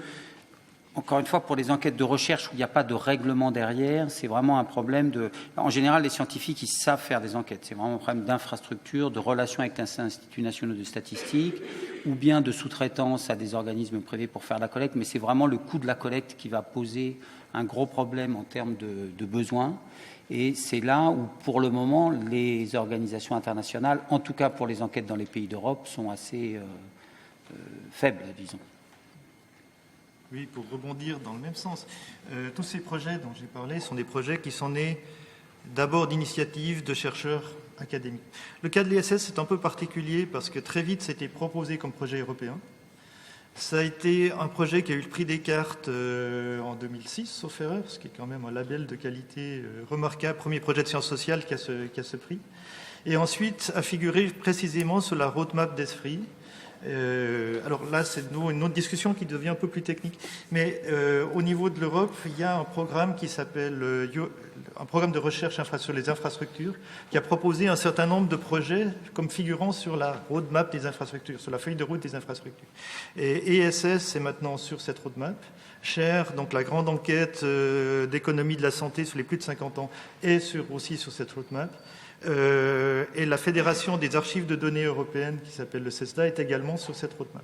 encore une fois, pour les enquêtes de recherche où il n'y a pas de règlement derrière, c'est vraiment un problème de... En général, les scientifiques, ils savent faire des enquêtes. C'est vraiment un problème d'infrastructure, de relation avec les instituts nationaux de statistique, ou bien de sous-traitance à des organismes privés pour faire la collecte. Mais c'est vraiment le coût de la collecte qui va poser un gros problème en termes de besoins. Et c'est là où, pour le moment, les organisations internationales, en tout cas pour les enquêtes dans les pays d'Europe, sont assez faibles, disons. Oui, pour rebondir dans le même sens, tous ces projets dont j'ai parlé sont des projets qui sont nés d'abord d'initiatives de chercheurs académiques. Le cas de l'ISS est un peu particulier parce que très vite c'était proposé comme projet européen. Ça a été un projet qui a eu le prix Descartes en 2006, sauf erreur, ce qui est quand même un label de qualité remarquable, premier projet de sciences sociales qui a ce prix. Et ensuite a figuré précisément sur la roadmap d'ESFRI. Alors là, c'est une autre discussion qui devient un peu plus technique. Mais au niveau de l'Europe, il y a un programme qui s'appelle un programme de recherche sur les infrastructures qui a proposé un certain nombre de projets comme figurant sur la roadmap des infrastructures, sur la feuille de route des infrastructures. Et ESS est maintenant sur cette roadmap. Cher, donc la grande enquête d'économie de la santé sur les plus de 50 ans, est aussi sur cette roadmap. Et la Fédération des archives de données européennes, qui s'appelle le CESDA, est également sur cette roadmap.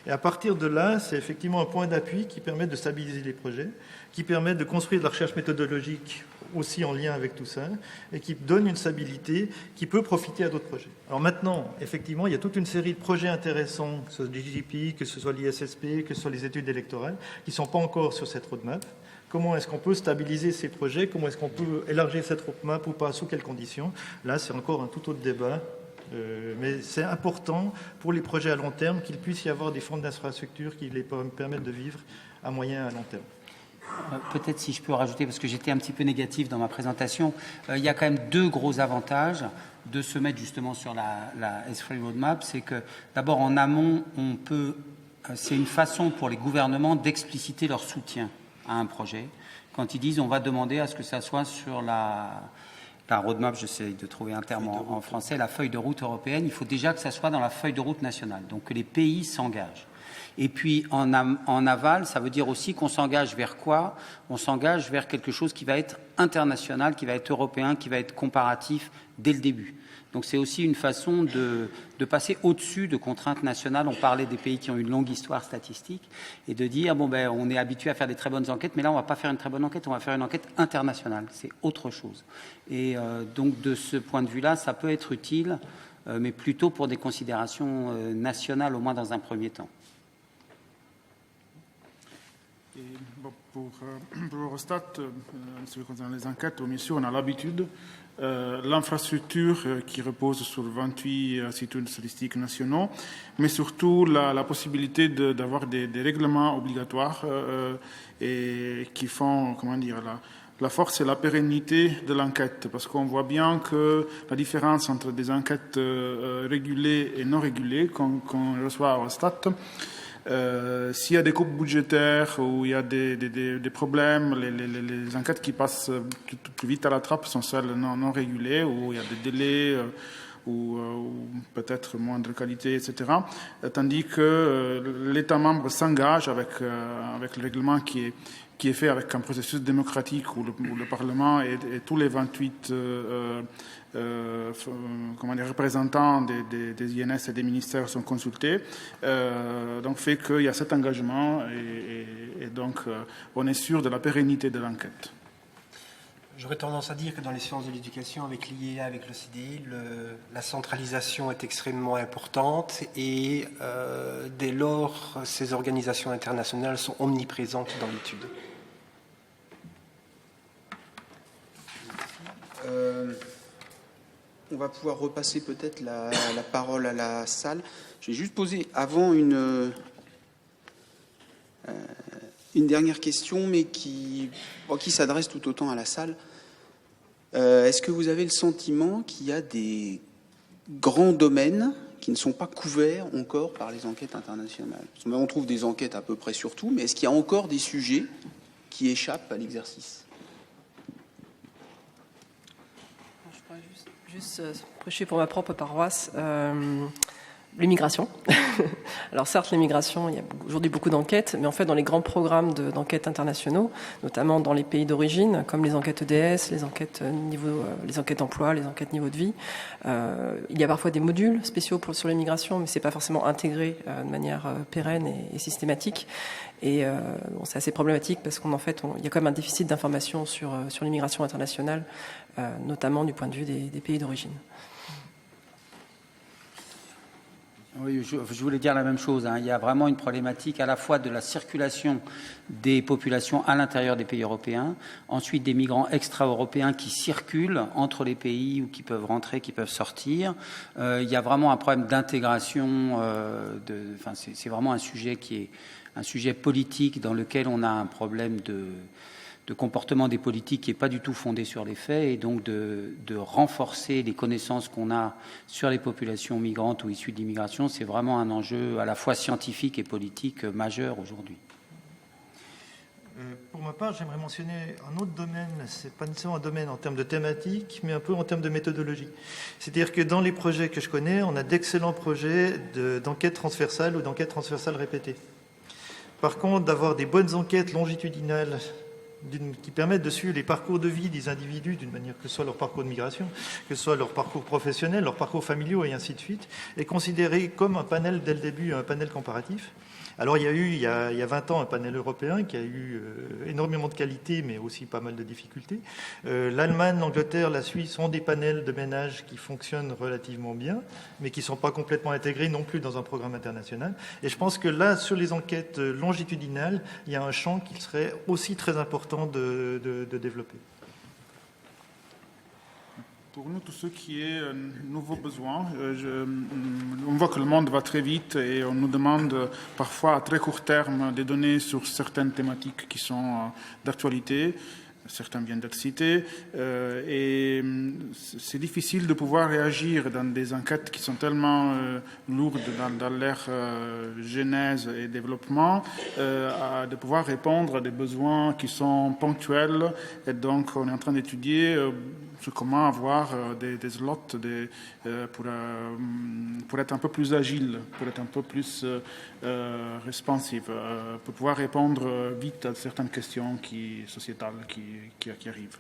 Et à partir de là, c'est effectivement un point d'appui qui permet de stabiliser les projets, qui permet de construire de la recherche méthodologique aussi en lien avec tout ça, et qui donne une stabilité qui peut profiter à d'autres projets. Alors maintenant, effectivement, il y a toute une série de projets intéressants, que ce soit le GGP, que ce soit l'ISSP, que ce soit les études électorales, qui ne sont pas encore sur cette roadmap, Comment est-ce qu'on peut stabiliser ces projets? Comment est-ce qu'on peut élargir cette roadmap ou pas? Sous quelles conditions? Là, c'est encore un tout autre débat. Mais c'est important pour les projets à long terme qu'il puisse y avoir des fonds d'infrastructure qui les permettent de vivre à moyen et à long terme. Peut-être si je peux rajouter, parce que j'étais un petit peu négatif dans ma présentation, il y a quand même 2 gros avantages de se mettre justement sur la S3 Roadmap. C'est que d'abord en amont, c'est une façon pour les gouvernements d'expliciter leur soutien à un projet. Quand ils disent on va demander à ce que ça soit sur la roadmap, j'essaie de trouver un terme en français, la feuille de route européenne, il faut déjà que ça soit dans la feuille de route nationale, donc que les pays s'engagent. Et puis en aval, ça veut dire aussi qu'on s'engage vers quoi? On s'engage vers quelque chose qui va être international, qui va être européen, qui va être comparatif dès le début. Donc c'est aussi une façon de passer au-dessus de contraintes nationales. On parlait des pays qui ont une longue histoire statistique et de dire, on est habitué à faire des très bonnes enquêtes, mais là on ne va pas faire une très bonne enquête, on va faire une enquête internationale. C'est autre chose. Et donc de ce point de vue-là, ça peut être utile, mais plutôt pour des considérations nationales, au moins dans un premier temps. Et, pour Eurostat, ce qui concerne les enquêtes, bien sûr, on a l'habitude. L'infrastructure qui repose sur 28 instituts statistiques nationaux, mais surtout la possibilité d'avoir des règlements obligatoires et qui font, la force et la pérennité de l'enquête, parce qu'on voit bien que la différence entre des enquêtes régulées et non régulées qu'on reçoit à Eurostat, s'il y a des coupes budgétaires ou il y a des problèmes, les enquêtes qui passent plus vite à la trappe sont celles non régulées, où il y a des délais ou peut-être moindre qualité, etc. Tandis que l'État membre s'engage avec le règlement qui est fait avec un processus démocratique où le Parlement et tous les 28 représentants des INS et des ministères sont consultés. Donc fait qu'il y a cet engagement et donc on est sûr de la pérennité de l'enquête. J'aurais tendance à dire que dans les sciences de l'éducation, avec l'IEA, avec l'OCDE, la centralisation est extrêmement importante et dès lors, ces organisations internationales sont omniprésentes dans l'étude. On va pouvoir repasser peut-être la parole à la salle. J'ai juste posé avant une dernière question, mais qui s'adresse tout autant à la salle. Est-ce que vous avez le sentiment qu'il y a des grands domaines qui ne sont pas couverts encore par les enquêtes internationales? On trouve des enquêtes à peu près sur tout, mais est-ce qu'il y a encore des sujets qui échappent à l'exercice? Je pourrais juste prêcher pour ma propre paroisse. L'immigration. Alors certes, l'immigration, il y a aujourd'hui beaucoup d'enquêtes, mais en fait dans les grands programmes d'enquêtes internationaux, notamment dans les pays d'origine, comme les enquêtes EDS, les enquêtes emploi, les enquêtes niveau de vie, il y a parfois des modules spéciaux sur l'immigration, mais c'est pas forcément intégré de manière pérenne et systématique. Et c'est assez problématique parce qu'en fait, il y a quand même un déficit d'information sur l'immigration internationale, notamment du point de vue des pays d'origine. Oui, je voulais dire la même chose. Il y a vraiment une problématique à la fois de la circulation des populations à l'intérieur des pays européens, ensuite des migrants extra-européens qui circulent entre les pays ou qui peuvent rentrer, qui peuvent sortir. Il y a vraiment un problème d'intégration. C'est vraiment un sujet qui est un sujet politique dans lequel on a un problème de comportement des politiques qui n'est pas du tout fondé sur les faits, et donc de renforcer les connaissances qu'on a sur les populations migrantes ou issues de l'immigration, c'est vraiment un enjeu à la fois scientifique et politique majeur aujourd'hui. Pour ma part, j'aimerais mentionner un autre domaine, c'est pas nécessairement un domaine en termes de thématique, mais un peu en termes de méthodologie. C'est-à-dire que dans les projets que je connais, on a d'excellents projets d'enquête transversale ou d'enquête transversale répétée. Par contre, d'avoir des bonnes enquêtes longitudinales qui permettent de suivre les parcours de vie des individus d'une manière que ce soit leur parcours de migration, que ce soit leur parcours professionnel, leur parcours familiaux et ainsi de suite, est considéré comme un panel dès le début, un panel comparatif. Alors il y a eu, il y a 20 ans, un panel européen qui a eu énormément de qualité, mais aussi pas mal de difficultés. L'Allemagne, l'Angleterre, la Suisse ont des panels de ménage qui fonctionnent relativement bien, mais qui ne sont pas complètement intégrés non plus dans un programme international. Et je pense que là, sur les enquêtes longitudinales, il y a un champ qui serait aussi très important important de développer. Pour nous, tout ce qui est nouveaux besoins, on voit que le monde va très vite et on nous demande parfois à très court terme des données sur certaines thématiques qui sont d'actualité. Certains viennent d'être cités, et c'est difficile de pouvoir réagir dans des enquêtes qui sont tellement lourdes dans leur genèse et développement, de pouvoir répondre à des besoins qui sont ponctuels. Et donc, on est en train d'étudier sur comment avoir des slots pour être un peu plus agile, pour être un peu plus responsive, pour pouvoir répondre vite à certaines questions sociétales qui arrivent.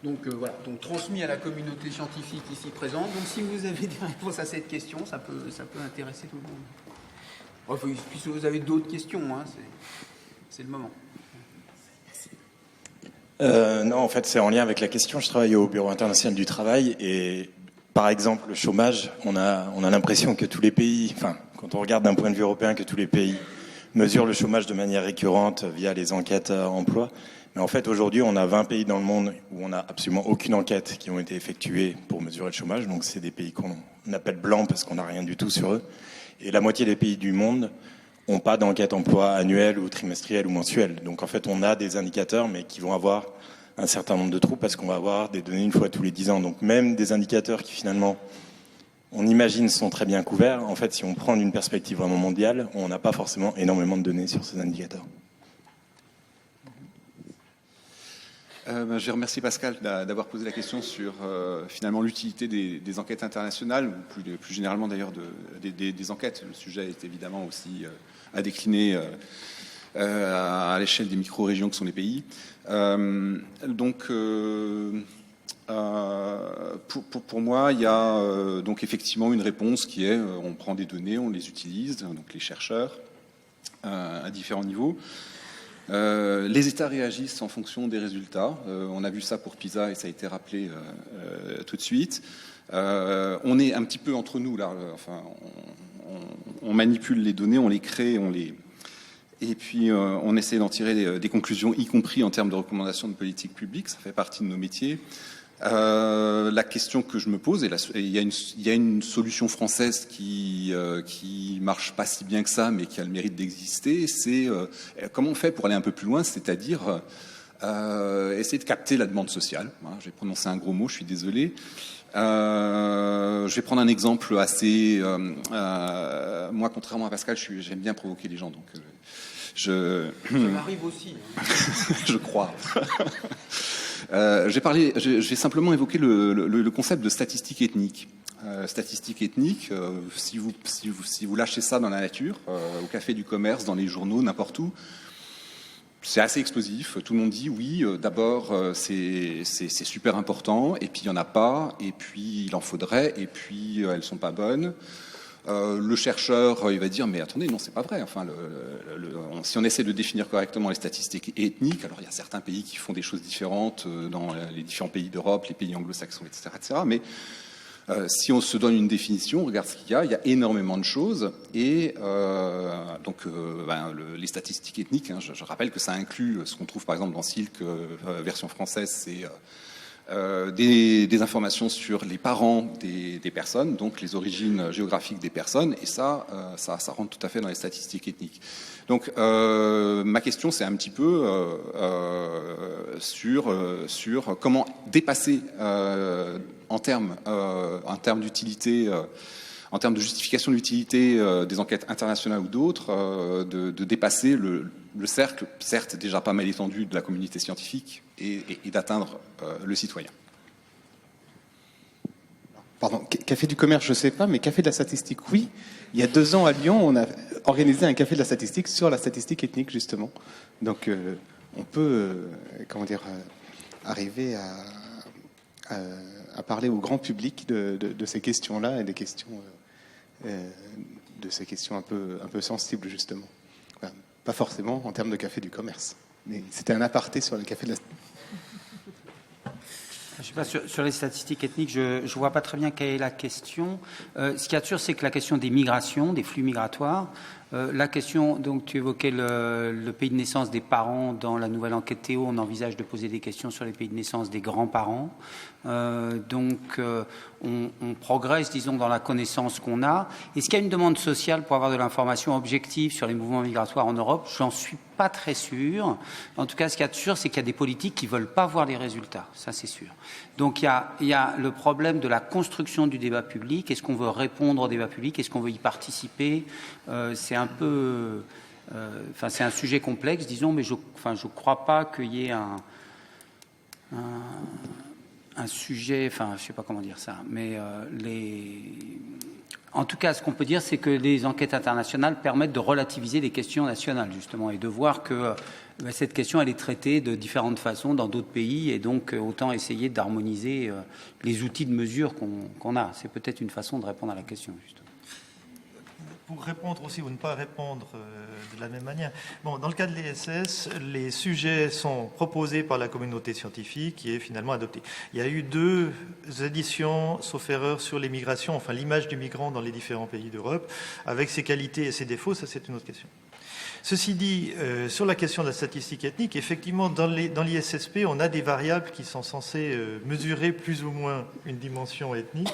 Donc voilà, donc transmis à la communauté scientifique ici présente. Donc si vous avez des réponses à cette question, ça peut intéresser tout le monde. Enfin, puis si vous avez d'autres questions, hein, c'est le moment. Non, en fait, c'est en lien avec la question. Je travaille au Bureau international du travail et, par exemple, le chômage, on a l'impression que tous les pays, enfin, quand on regarde d'un point de vue européen, que tous les pays mesurent le chômage de manière récurrente via les enquêtes emploi. Mais en fait, aujourd'hui, on a 20 pays dans le monde où on n'a absolument aucune enquête qui ont été effectuées pour mesurer le chômage. Donc, c'est des pays qu'on appelle blancs parce qu'on n'a rien du tout sur eux. Et la moitié des pays du monde n'ont pas d'enquête emploi annuelle ou trimestrielle ou mensuelle. Donc en fait, on a des indicateurs, mais qui vont avoir un certain nombre de trous parce qu'on va avoir des données une fois tous les 10 ans. Donc même des indicateurs qui finalement, on imagine, sont très bien couverts, en fait, si on prend une perspective vraiment mondiale, on n'a pas forcément énormément de données sur ces indicateurs. Je remercie Pascal d'avoir posé la question sur finalement l'utilité des enquêtes internationales, ou plus généralement d'ailleurs des enquêtes. Le sujet est évidemment aussi à décliner à l'échelle des micro-régions que sont les pays. Pour moi, il y a donc effectivement une réponse qui est on prend des données, on les utilise, donc les chercheurs à différents niveaux. Les États réagissent en fonction des résultats. On a vu ça pour PISA et ça a été rappelé tout de suite. On est un petit peu entre nous là. Enfin, on manipule les données, on les crée, et puis on essaie d'en tirer des conclusions, y compris en termes de recommandations de politique publique. Ça fait partie de nos métiers. La question que je me pose, et il y a une solution française qui marche pas si bien que ça, mais qui a le mérite d'exister, c'est comment on fait pour aller un peu plus loin, c'est-à-dire essayer de capter la demande sociale. Voilà, j'ai prononcé un gros mot, je suis désolé. Je vais prendre un exemple assez... moi, contrairement à Pascal, j'aime bien provoquer les gens, donc Ça m'arrive aussi. Hein. Je crois. J'ai simplement évoqué le concept de statistique ethnique. Statistique ethnique, si vous lâchez ça dans la nature, au café du commerce, dans les journaux, n'importe où, c'est assez explosif. Tout le monde dit oui, d'abord c'est super important, et puis il n'y en a pas, et puis il en faudrait, et puis elles sont pas bonnes. Le chercheur, il va dire mais attendez, non, c'est pas vrai. Enfin, si on essaie de définir correctement les statistiques ethniques, alors il y a certains pays qui font des choses différentes dans les différents pays d'Europe, les pays anglo-saxons, etc., etc. Mais si on se donne une définition, on regarde ce qu'il y a énormément de choses. Et les statistiques ethniques, hein, je rappelle que ça inclut ce qu'on trouve par exemple dans Silk, version française, c'est des informations sur les parents des personnes, donc les origines géographiques des personnes, et ça rentre tout à fait dans les statistiques ethniques. Donc ma question, c'est un petit peu sur comment dépasser en termes d'utilité, en termes de justification de l'utilité des enquêtes internationales ou d'autres, de dépasser le cercle, certes déjà pas mal étendu, de la communauté scientifique et d'atteindre le citoyen. Pardon, Café du commerce, je ne sais pas, mais Café de la statistique, oui. Il y a 2 ans à Lyon, on a organisé un Café de la statistique sur la statistique ethnique, justement. Donc, on peut, arriver à parler au grand public de ces questions-là et des questions, de ces questions un peu sensibles, justement. Enfin, pas forcément en termes de Café du commerce. Mais c'était un aparté sur le Café de la statistique. Je ne sais pas, sur les statistiques ethniques, je ne vois pas très bien quelle est la question. Ce qu'il y a de sûr, c'est que la question des migrations, des flux migratoires, La question, donc tu évoquais le pays de naissance des parents. Dans la nouvelle enquête Théo, on envisage de poser des questions sur les pays de naissance des grands-parents. On progresse, disons, dans la connaissance qu'on a. Est-ce qu'il y a une demande sociale pour avoir de l'information objective sur les mouvements migratoires en Europe? J'en suis pas très sûr. En tout cas, ce qu'il y a de sûr, c'est qu'il y a des politiques qui ne veulent pas voir les résultats. Ça, c'est sûr. Donc, il y a le problème de la construction du débat public. Est-ce qu'on veut répondre au débat public? Est-ce qu'on veut y participer? C'est un peu... c'est un sujet complexe, disons, mais je ne crois pas qu'il y ait un sujet... je ne sais pas comment dire ça, mais en tout cas, ce qu'on peut dire, c'est que les enquêtes internationales permettent de relativiser les questions nationales, justement, et de voir que cette question, elle est traitée de différentes façons dans d'autres pays, et donc autant essayer d'harmoniser les outils de mesure qu'on a. C'est peut-être une façon de répondre à la question, justement. Pour répondre aussi ou ne pas répondre de la même manière. Bon, dans le cas de l'ISS, les sujets sont proposés par la communauté scientifique et finalement adoptés. Il y a eu 2 éditions, sauf erreur, sur les migrations, enfin l'image du migrant dans les différents pays d'Europe, avec ses qualités et ses défauts, ça c'est une autre question. Ceci dit, sur la question de la statistique ethnique, effectivement, dans l'ISSP, on a des variables qui sont censées mesurer plus ou moins une dimension ethnique.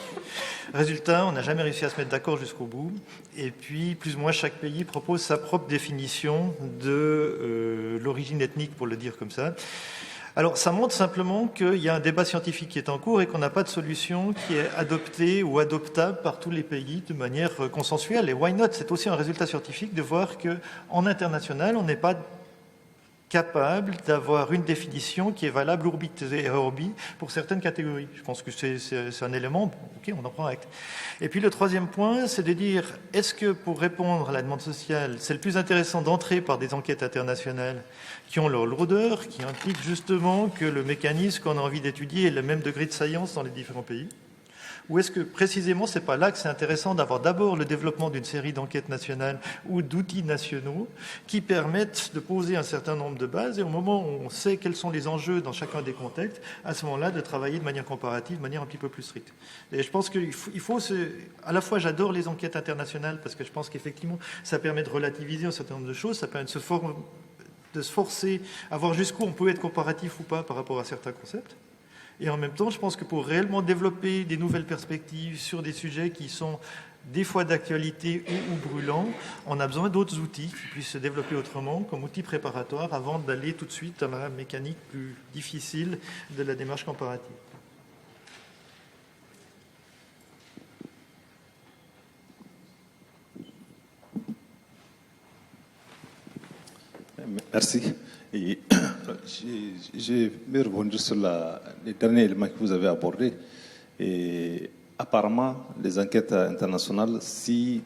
Résultat, on n'a jamais réussi à se mettre d'accord jusqu'au bout. Et puis, plus ou moins, chaque pays propose sa propre définition de l'origine ethnique, pour le dire comme ça. Alors, ça montre simplement qu'il y a un débat scientifique qui est en cours et qu'on n'a pas de solution qui est adoptée ou adoptable par tous les pays de manière consensuelle. Et why not? C'est aussi un résultat scientifique de voir qu'en international, on n'est pas capable d'avoir une définition qui est valable urbi et orbi pour certaines catégories. Je pense que c'est un élément, ok, on en prend acte. Et puis le troisième point, c'est de dire, est-ce que pour répondre à la demande sociale, c'est le plus intéressant d'entrer par des enquêtes internationales qui ont leur lourdeur, qui impliquent justement que le mécanisme qu'on a envie d'étudier ait le même degré de science dans les différents pays? Ou est-ce que précisément c'est pas là que c'est intéressant d'avoir d'abord le développement d'une série d'enquêtes nationales ou d'outils nationaux qui permettent de poser un certain nombre de bases et au moment où on sait quels sont les enjeux dans chacun des contextes, à ce moment-là de travailler de manière comparative, de manière un petit peu plus stricte. Et je pense qu'il faut à la fois j'adore les enquêtes internationales parce que je pense qu'effectivement ça permet de relativiser un certain nombre de choses, ça permet de se forcer à voir jusqu'où on peut être comparatif ou pas par rapport à certains concepts. Et en même temps, je pense que pour réellement développer des nouvelles perspectives sur des sujets qui sont des fois d'actualité ou brûlants, on a besoin d'autres outils qui puissent se développer autrement comme outils préparatoires avant d'aller tout de suite dans la mécanique plus difficile de la démarche comparative. Merci. Et je vais rebondir sur les derniers éléments que vous avez abordés. Et apparemment, les enquêtes internationales, si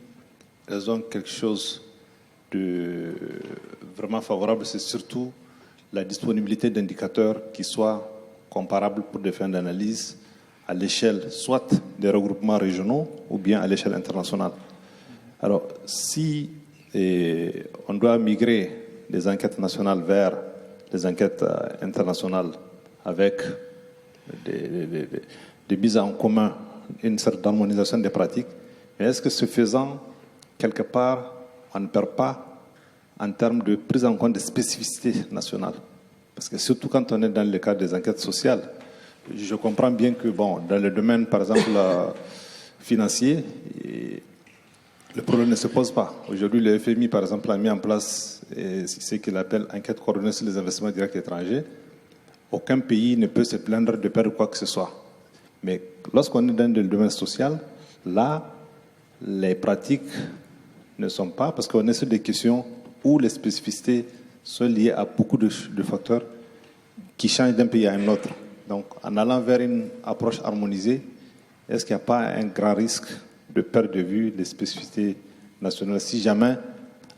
elles ont quelque chose de vraiment favorable, c'est surtout la disponibilité d'indicateurs qui soient comparables pour des fins d'analyse à l'échelle soit des regroupements régionaux ou bien à l'échelle internationale. Alors, si on doit migrer des enquêtes nationales vers des enquêtes internationales avec des mises en commun, une certaine harmonisation des pratiques. Mais est-ce que ce faisant, quelque part, on ne perd pas en termes de prise en compte des spécificités nationales? Parce que surtout quand on est dans le cadre des enquêtes sociales, je comprends bien que, dans le domaine, par exemple, financier, le problème ne se pose pas. Aujourd'hui, le FMI, par exemple, a mis en place ce qu'il appelle enquête coordonnée sur les investissements directs étrangers. Aucun pays ne peut se plaindre de perdre quoi que ce soit. Mais lorsqu'on est dans le domaine social, là, les pratiques ne sont pas, parce qu'on est sur des questions où les spécificités sont liées à beaucoup de facteurs qui changent d'un pays à un autre. Donc, en allant vers une approche harmonisée, est-ce qu'il n'y a pas un grand risque de perdre de vue les spécificités nationales si jamais,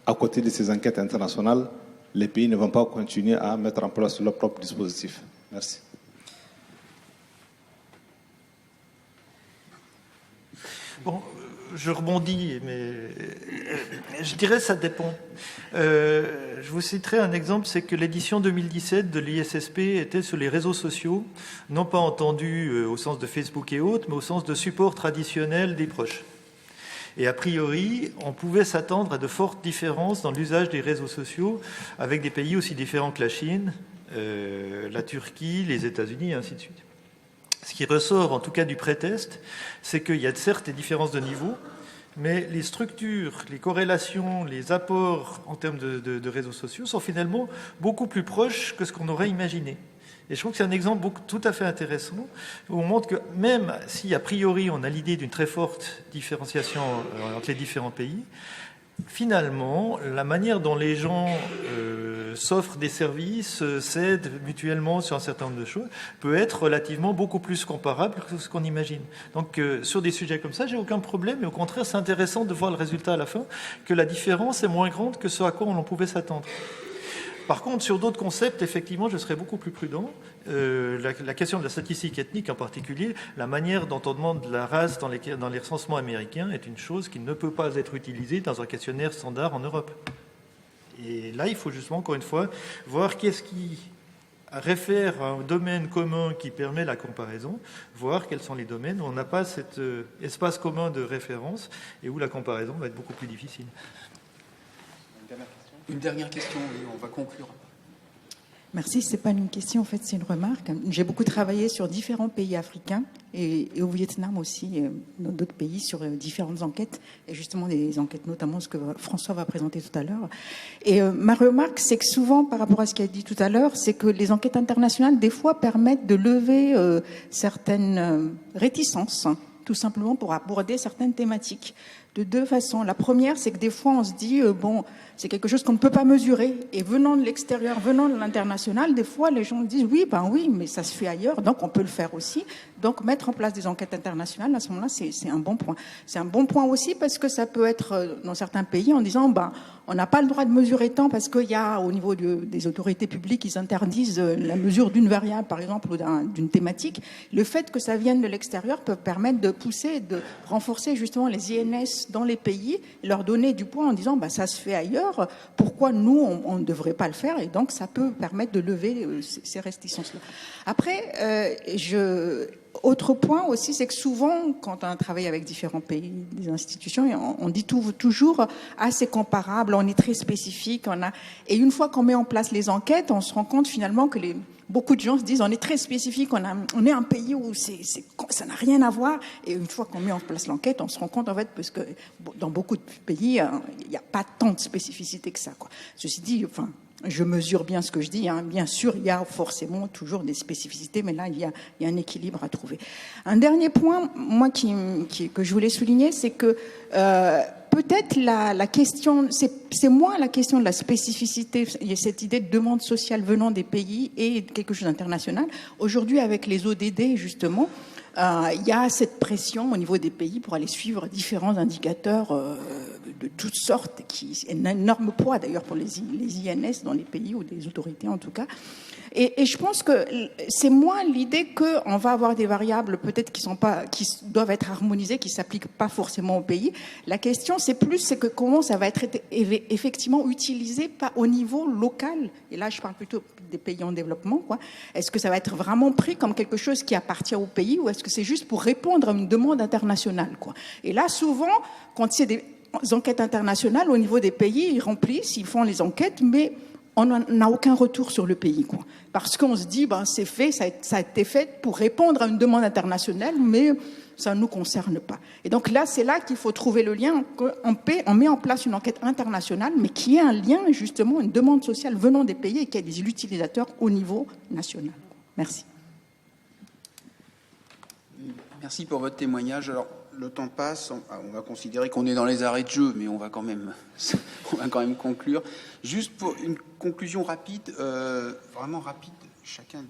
à côté de ces enquêtes internationales, les pays ne vont pas continuer à mettre en place leur propre dispositif? Merci. Bon, je rebondis, mais je dirais que ça dépend. Je vous citerai un exemple, c'est que l'édition 2017 de l'ISSP était sur les réseaux sociaux, non pas entendu au sens de Facebook et autres, mais au sens de support traditionnel des proches. Et a priori, on pouvait s'attendre à de fortes différences dans l'usage des réseaux sociaux avec des pays aussi différents que la Chine, la Turquie, les États-Unis, et ainsi de suite. Ce qui ressort, en tout cas du pré-test, c'est qu'il y a certes des différences de niveau, mais les structures, les corrélations, les apports en termes de réseaux sociaux sont finalement beaucoup plus proches que ce qu'on aurait imaginé. Et je trouve que c'est un exemple tout à fait intéressant, où on montre que même si a priori on a l'idée d'une très forte différenciation entre les différents pays, finalement, la manière dont les gens s'offrent des services, s'aident mutuellement sur un certain nombre de choses, peut être relativement beaucoup plus comparable que ce qu'on imagine. Donc, sur des sujets comme ça, j'ai aucun problème, mais au contraire, c'est intéressant de voir le résultat à la fin, que la différence est moins grande que ce à quoi on pouvait s'attendre. Par contre, sur d'autres concepts, effectivement, je serais beaucoup plus prudent. La question de la statistique ethnique en particulier, la manière dont on demande la race dans les recensements américains est une chose qui ne peut pas être utilisée dans un questionnaire standard en Europe. Et là, il faut justement, encore une fois, voir qu'est-ce qui réfère à un domaine commun qui permet la comparaison, voir quels sont les domaines où on n'a pas cet espace commun de référence et où la comparaison va être beaucoup plus difficile. Une dernière question, et on va conclure. Merci, ce n'est pas une question, en fait, c'est une remarque. J'ai beaucoup travaillé sur différents pays africains et au Vietnam aussi, dans d'autres pays, sur différentes enquêtes, et justement des enquêtes, notamment ce que François va présenter tout à l'heure. Et ma remarque, c'est que souvent, par rapport à ce qu'il a dit tout à l'heure, c'est que les enquêtes internationales, des fois, permettent de lever certaines réticences, tout simplement pour aborder certaines thématiques. De deux façons. La première, c'est que des fois, on se dit, bon, c'est quelque chose qu'on ne peut pas mesurer. Et venant de l'extérieur, venant de l'international, des fois, les gens disent, oui, mais ça se fait ailleurs, donc on peut le faire aussi. Donc, mettre en place des enquêtes internationales, à ce moment-là, c'est un bon point. C'est un bon point aussi parce que ça peut être, dans certains pays, en disant, on n'a pas le droit de mesurer tant parce qu'il y a, au niveau des autorités publiques, ils interdisent la mesure d'une variable, par exemple, ou d'une thématique. Le fait que ça vienne de l'extérieur peut permettre de pousser, de renforcer justement les INS dans les pays, leur donner du poids en disant ça se fait ailleurs, pourquoi nous on ne devrait pas le faire, et donc ça peut permettre de lever ces réticences-là. Après, autre point aussi, c'est que souvent, quand on travaille avec différents pays, des institutions, on dit toujours c'est comparable, on est très spécifique, et une fois qu'on met en place les enquêtes, on se rend compte finalement que beaucoup de gens se disent on est très spécifique, on est un pays où ça n'a rien à voir, et une fois qu'on met en place l'enquête, on se rend compte en fait, parce que dans beaucoup de pays, il n'y a pas tant de spécificité que ça, quoi. Ceci dit, je mesure bien ce que je dis, bien sûr, il y a forcément toujours des spécificités, mais là, il y a un équilibre à trouver. Un dernier point, moi, que je voulais souligner, c'est que peut-être la question, c'est moins la question de la spécificité, il y a cette idée de demande sociale venant des pays et quelque chose d'international. Aujourd'hui, avec les ODD, justement, il y a cette pression au niveau des pays pour aller suivre différents indicateurs de toutes sortes, qui est un énorme poids d'ailleurs pour les INS dans les pays, ou des autorités en tout cas. Et je pense que c'est moins l'idée qu'on va avoir des variables peut-être qui doivent être harmonisées, qui ne s'appliquent pas forcément au pays. La question, c'est que comment ça va être effectivement utilisé au niveau local. Et là, je parle plutôt des pays en développement, quoi. Est-ce que ça va être vraiment pris comme quelque chose qui appartient au pays, ou est-ce que c'est juste pour répondre à une demande internationale, quoi. Et là, souvent, quand c'est des enquêtes internationales, au niveau des pays, ils remplissent, ils font les enquêtes, mais on n'a aucun retour sur le pays, quoi. Parce qu'on se dit, c'est fait, ça a été fait pour répondre à une demande internationale, mais ça ne nous concerne pas. Et donc là, c'est là qu'il faut trouver le lien. On met en place une enquête internationale, mais qui ait un lien, justement, une demande sociale venant des pays et qui ait des utilisateurs au niveau national. Merci. Merci pour votre témoignage. Alors, le temps passe, on va considérer qu'on est dans les arrêts de jeu, mais on va quand même conclure. Juste pour une conclusion rapide, vraiment rapide, chacun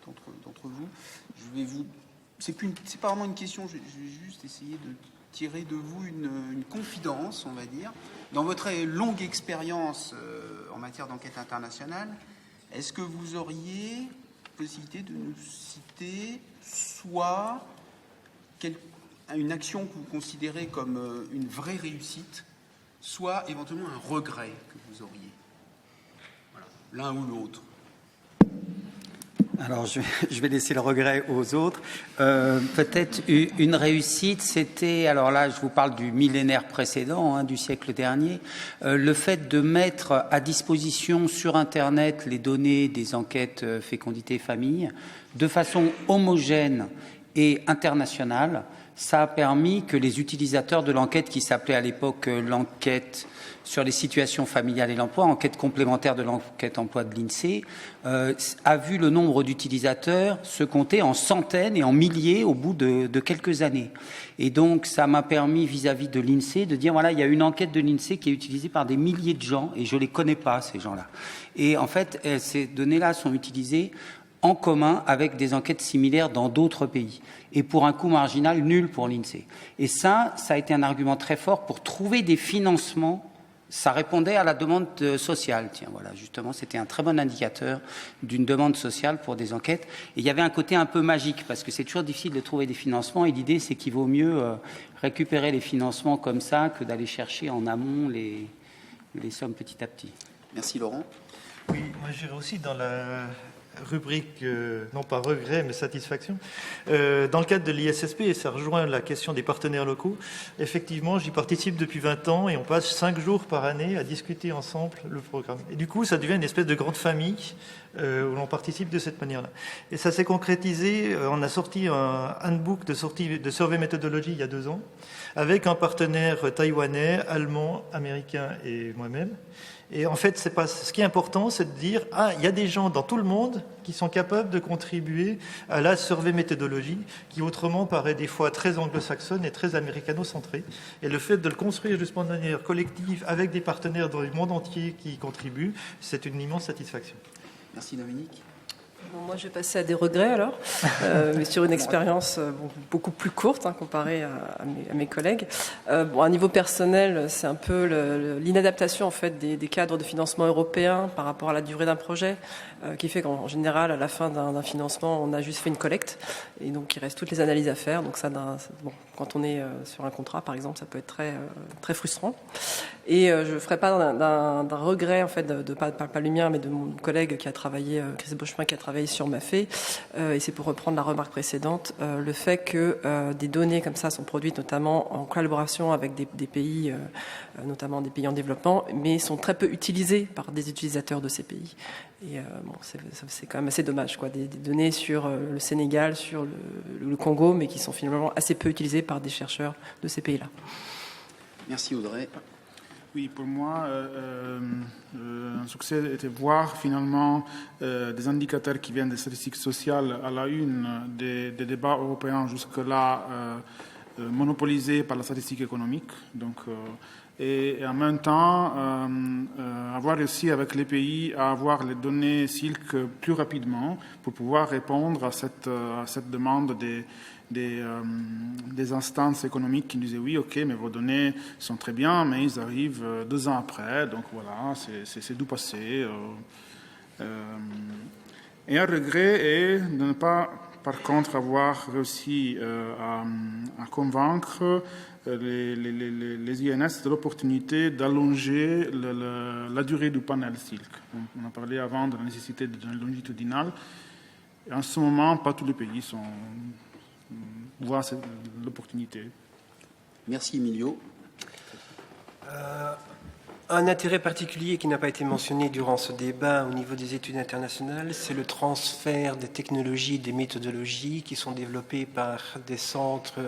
d'entre vous, je vais vous... C'est pas vraiment une question, je vais juste essayer de tirer de vous une confidence, on va dire. Dans votre longue expérience en matière d'enquête internationale, est-ce que vous auriez possibilité de nous citer soit une action que vous considérez comme une vraie réussite, soit éventuellement un regret que vous auriez. Voilà. L'un ou l'autre. Alors, je vais laisser le regret aux autres. Peut-être une réussite, c'était, alors là, je vous parle du millénaire précédent, du siècle dernier, le fait de mettre à disposition sur Internet les données des enquêtes fécondité-famille de façon homogène et internationale. Ça a permis que les utilisateurs de l'enquête, qui s'appelait à l'époque l'enquête sur les situations familiales et l'emploi, enquête complémentaire de l'enquête emploi de l'INSEE, a vu le nombre d'utilisateurs se compter en centaines et en milliers au bout de quelques années. Et donc, ça m'a permis vis-à-vis de l'INSEE de dire, voilà, il y a une enquête de l'INSEE qui est utilisée par des milliers de gens et je ne les connais pas, ces gens-là. Et en fait, ces données-là sont utilisées en commun avec des enquêtes similaires dans d'autres pays, et pour un coût marginal nul pour l'INSEE. Et ça a été un argument très fort pour trouver des financements. Ça répondait à la demande sociale. Tiens, voilà, justement, c'était un très bon indicateur d'une demande sociale pour des enquêtes. Et il y avait un côté un peu magique, parce que c'est toujours difficile de trouver des financements, et l'idée, c'est qu'il vaut mieux récupérer les financements comme ça que d'aller chercher en amont les sommes petit à petit. Merci Laurent. Oui, moi j'irai aussi dans la rubrique, non pas regret, mais satisfaction. Dans le cadre de l'ISSP, et ça rejoint la question des partenaires locaux, effectivement, j'y participe depuis 20 ans et on passe 5 jours par année à discuter ensemble le programme. Et du coup, ça devient une espèce de grande famille où l'on participe de cette manière-là. Et ça s'est concrétisé, on a sorti un handbook de survey méthodologie il y a 2 ans, avec un partenaire taïwanais, allemand, américain et moi-même. Et en fait, ce qui est important, c'est de dire il y a des gens dans tout le monde qui sont capables de contribuer à la survey méthodologie, qui autrement paraît des fois très anglo-saxonne et très américano-centrée. Et le fait de le construire justement de manière collective, avec des partenaires dans le monde entier qui y contribuent, c'est une immense satisfaction. Merci Dominique. Bon, moi, je vais passer à des regrets alors, mais sur une expérience beaucoup plus courte comparée à mes collègues. À niveau personnel, c'est un peu l'inadaptation en fait des cadres de financement européens par rapport à la durée d'un projet, qui fait qu'en général, à la fin d'un financement, on a juste fait une collecte, et donc il reste toutes les analyses à faire. Donc ça, quand on est sur un contrat, par exemple, ça peut être très très frustrant. Et je ne ferai pas d'un regret en fait pas le mien, mais de mon collègue qui a travaillé, Chris Beauchemin, qui a travaillé sur Mafé, et c'est pour reprendre la remarque précédente, le fait que des données comme ça sont produites notamment en collaboration avec des pays, notamment des pays en développement, mais sont très peu utilisées par des utilisateurs de ces pays. Et c'est quand même assez dommage, quoi, des données sur le Sénégal, sur le Congo, mais qui sont finalement assez peu utilisées par des chercheurs de ces pays-là. Merci Audrey. Oui, pour moi, un succès était voir finalement des indicateurs qui viennent des statistiques sociales à la une des débats européens jusque-là monopolisés par la statistique économique. Donc, et en même temps, avoir réussi avec les pays à avoir les données SILC plus rapidement pour pouvoir répondre à cette demande des instances économiques qui nous disaient oui, ok, mais vos données sont très bien, mais ils arrivent 2 ans après, donc voilà, c'est du passé. Et un regret est de ne pas, par contre, avoir réussi à convaincre les INS de l'opportunité d'allonger la durée du panel SILC. On a parlé avant de la nécessité de longitudinal. Et en ce moment, pas tous les pays voient l'opportunité. Merci Emilio. Un intérêt particulier qui n'a pas été mentionné durant ce débat au niveau des études internationales, c'est le transfert des technologies, des méthodologies qui sont développées par des centres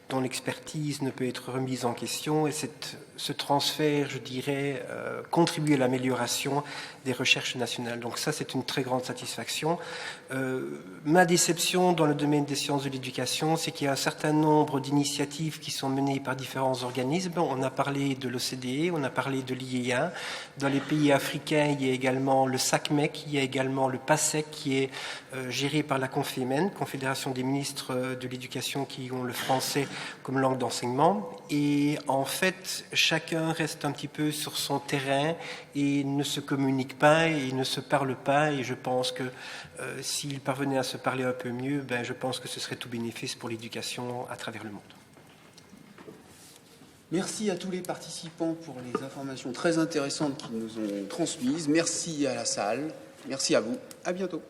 dont l'expertise ne peut être remise en question. Et ce transfert, je dirais, contribue à l'amélioration des recherches nationales. Donc ça, c'est une très grande satisfaction. Ma déception dans le domaine des sciences de l'éducation, c'est qu'il y a un certain nombre d'initiatives qui sont menées par différents organismes. On a parlé de l'OCDE, on a parlé de l'IEA. Dans les pays africains, il y a également le SACMEC, il y a également le PASEC qui est géré par la Confémen, Confédération des ministres de l'éducation qui ont le français comme langue d'enseignement. Et en fait, chacun reste un petit peu sur son terrain et ne se communique pas et ne se parle pas. Et je pense que s'ils parvenaient à se parler un peu mieux, je pense que ce serait tout bénéfice pour l'éducation à travers le monde. Merci à tous les participants pour les informations très intéressantes qu'ils nous ont transmises. Merci à la salle. Merci à vous. À bientôt.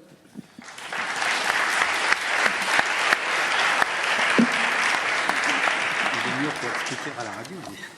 dur pour expliquer à la radio.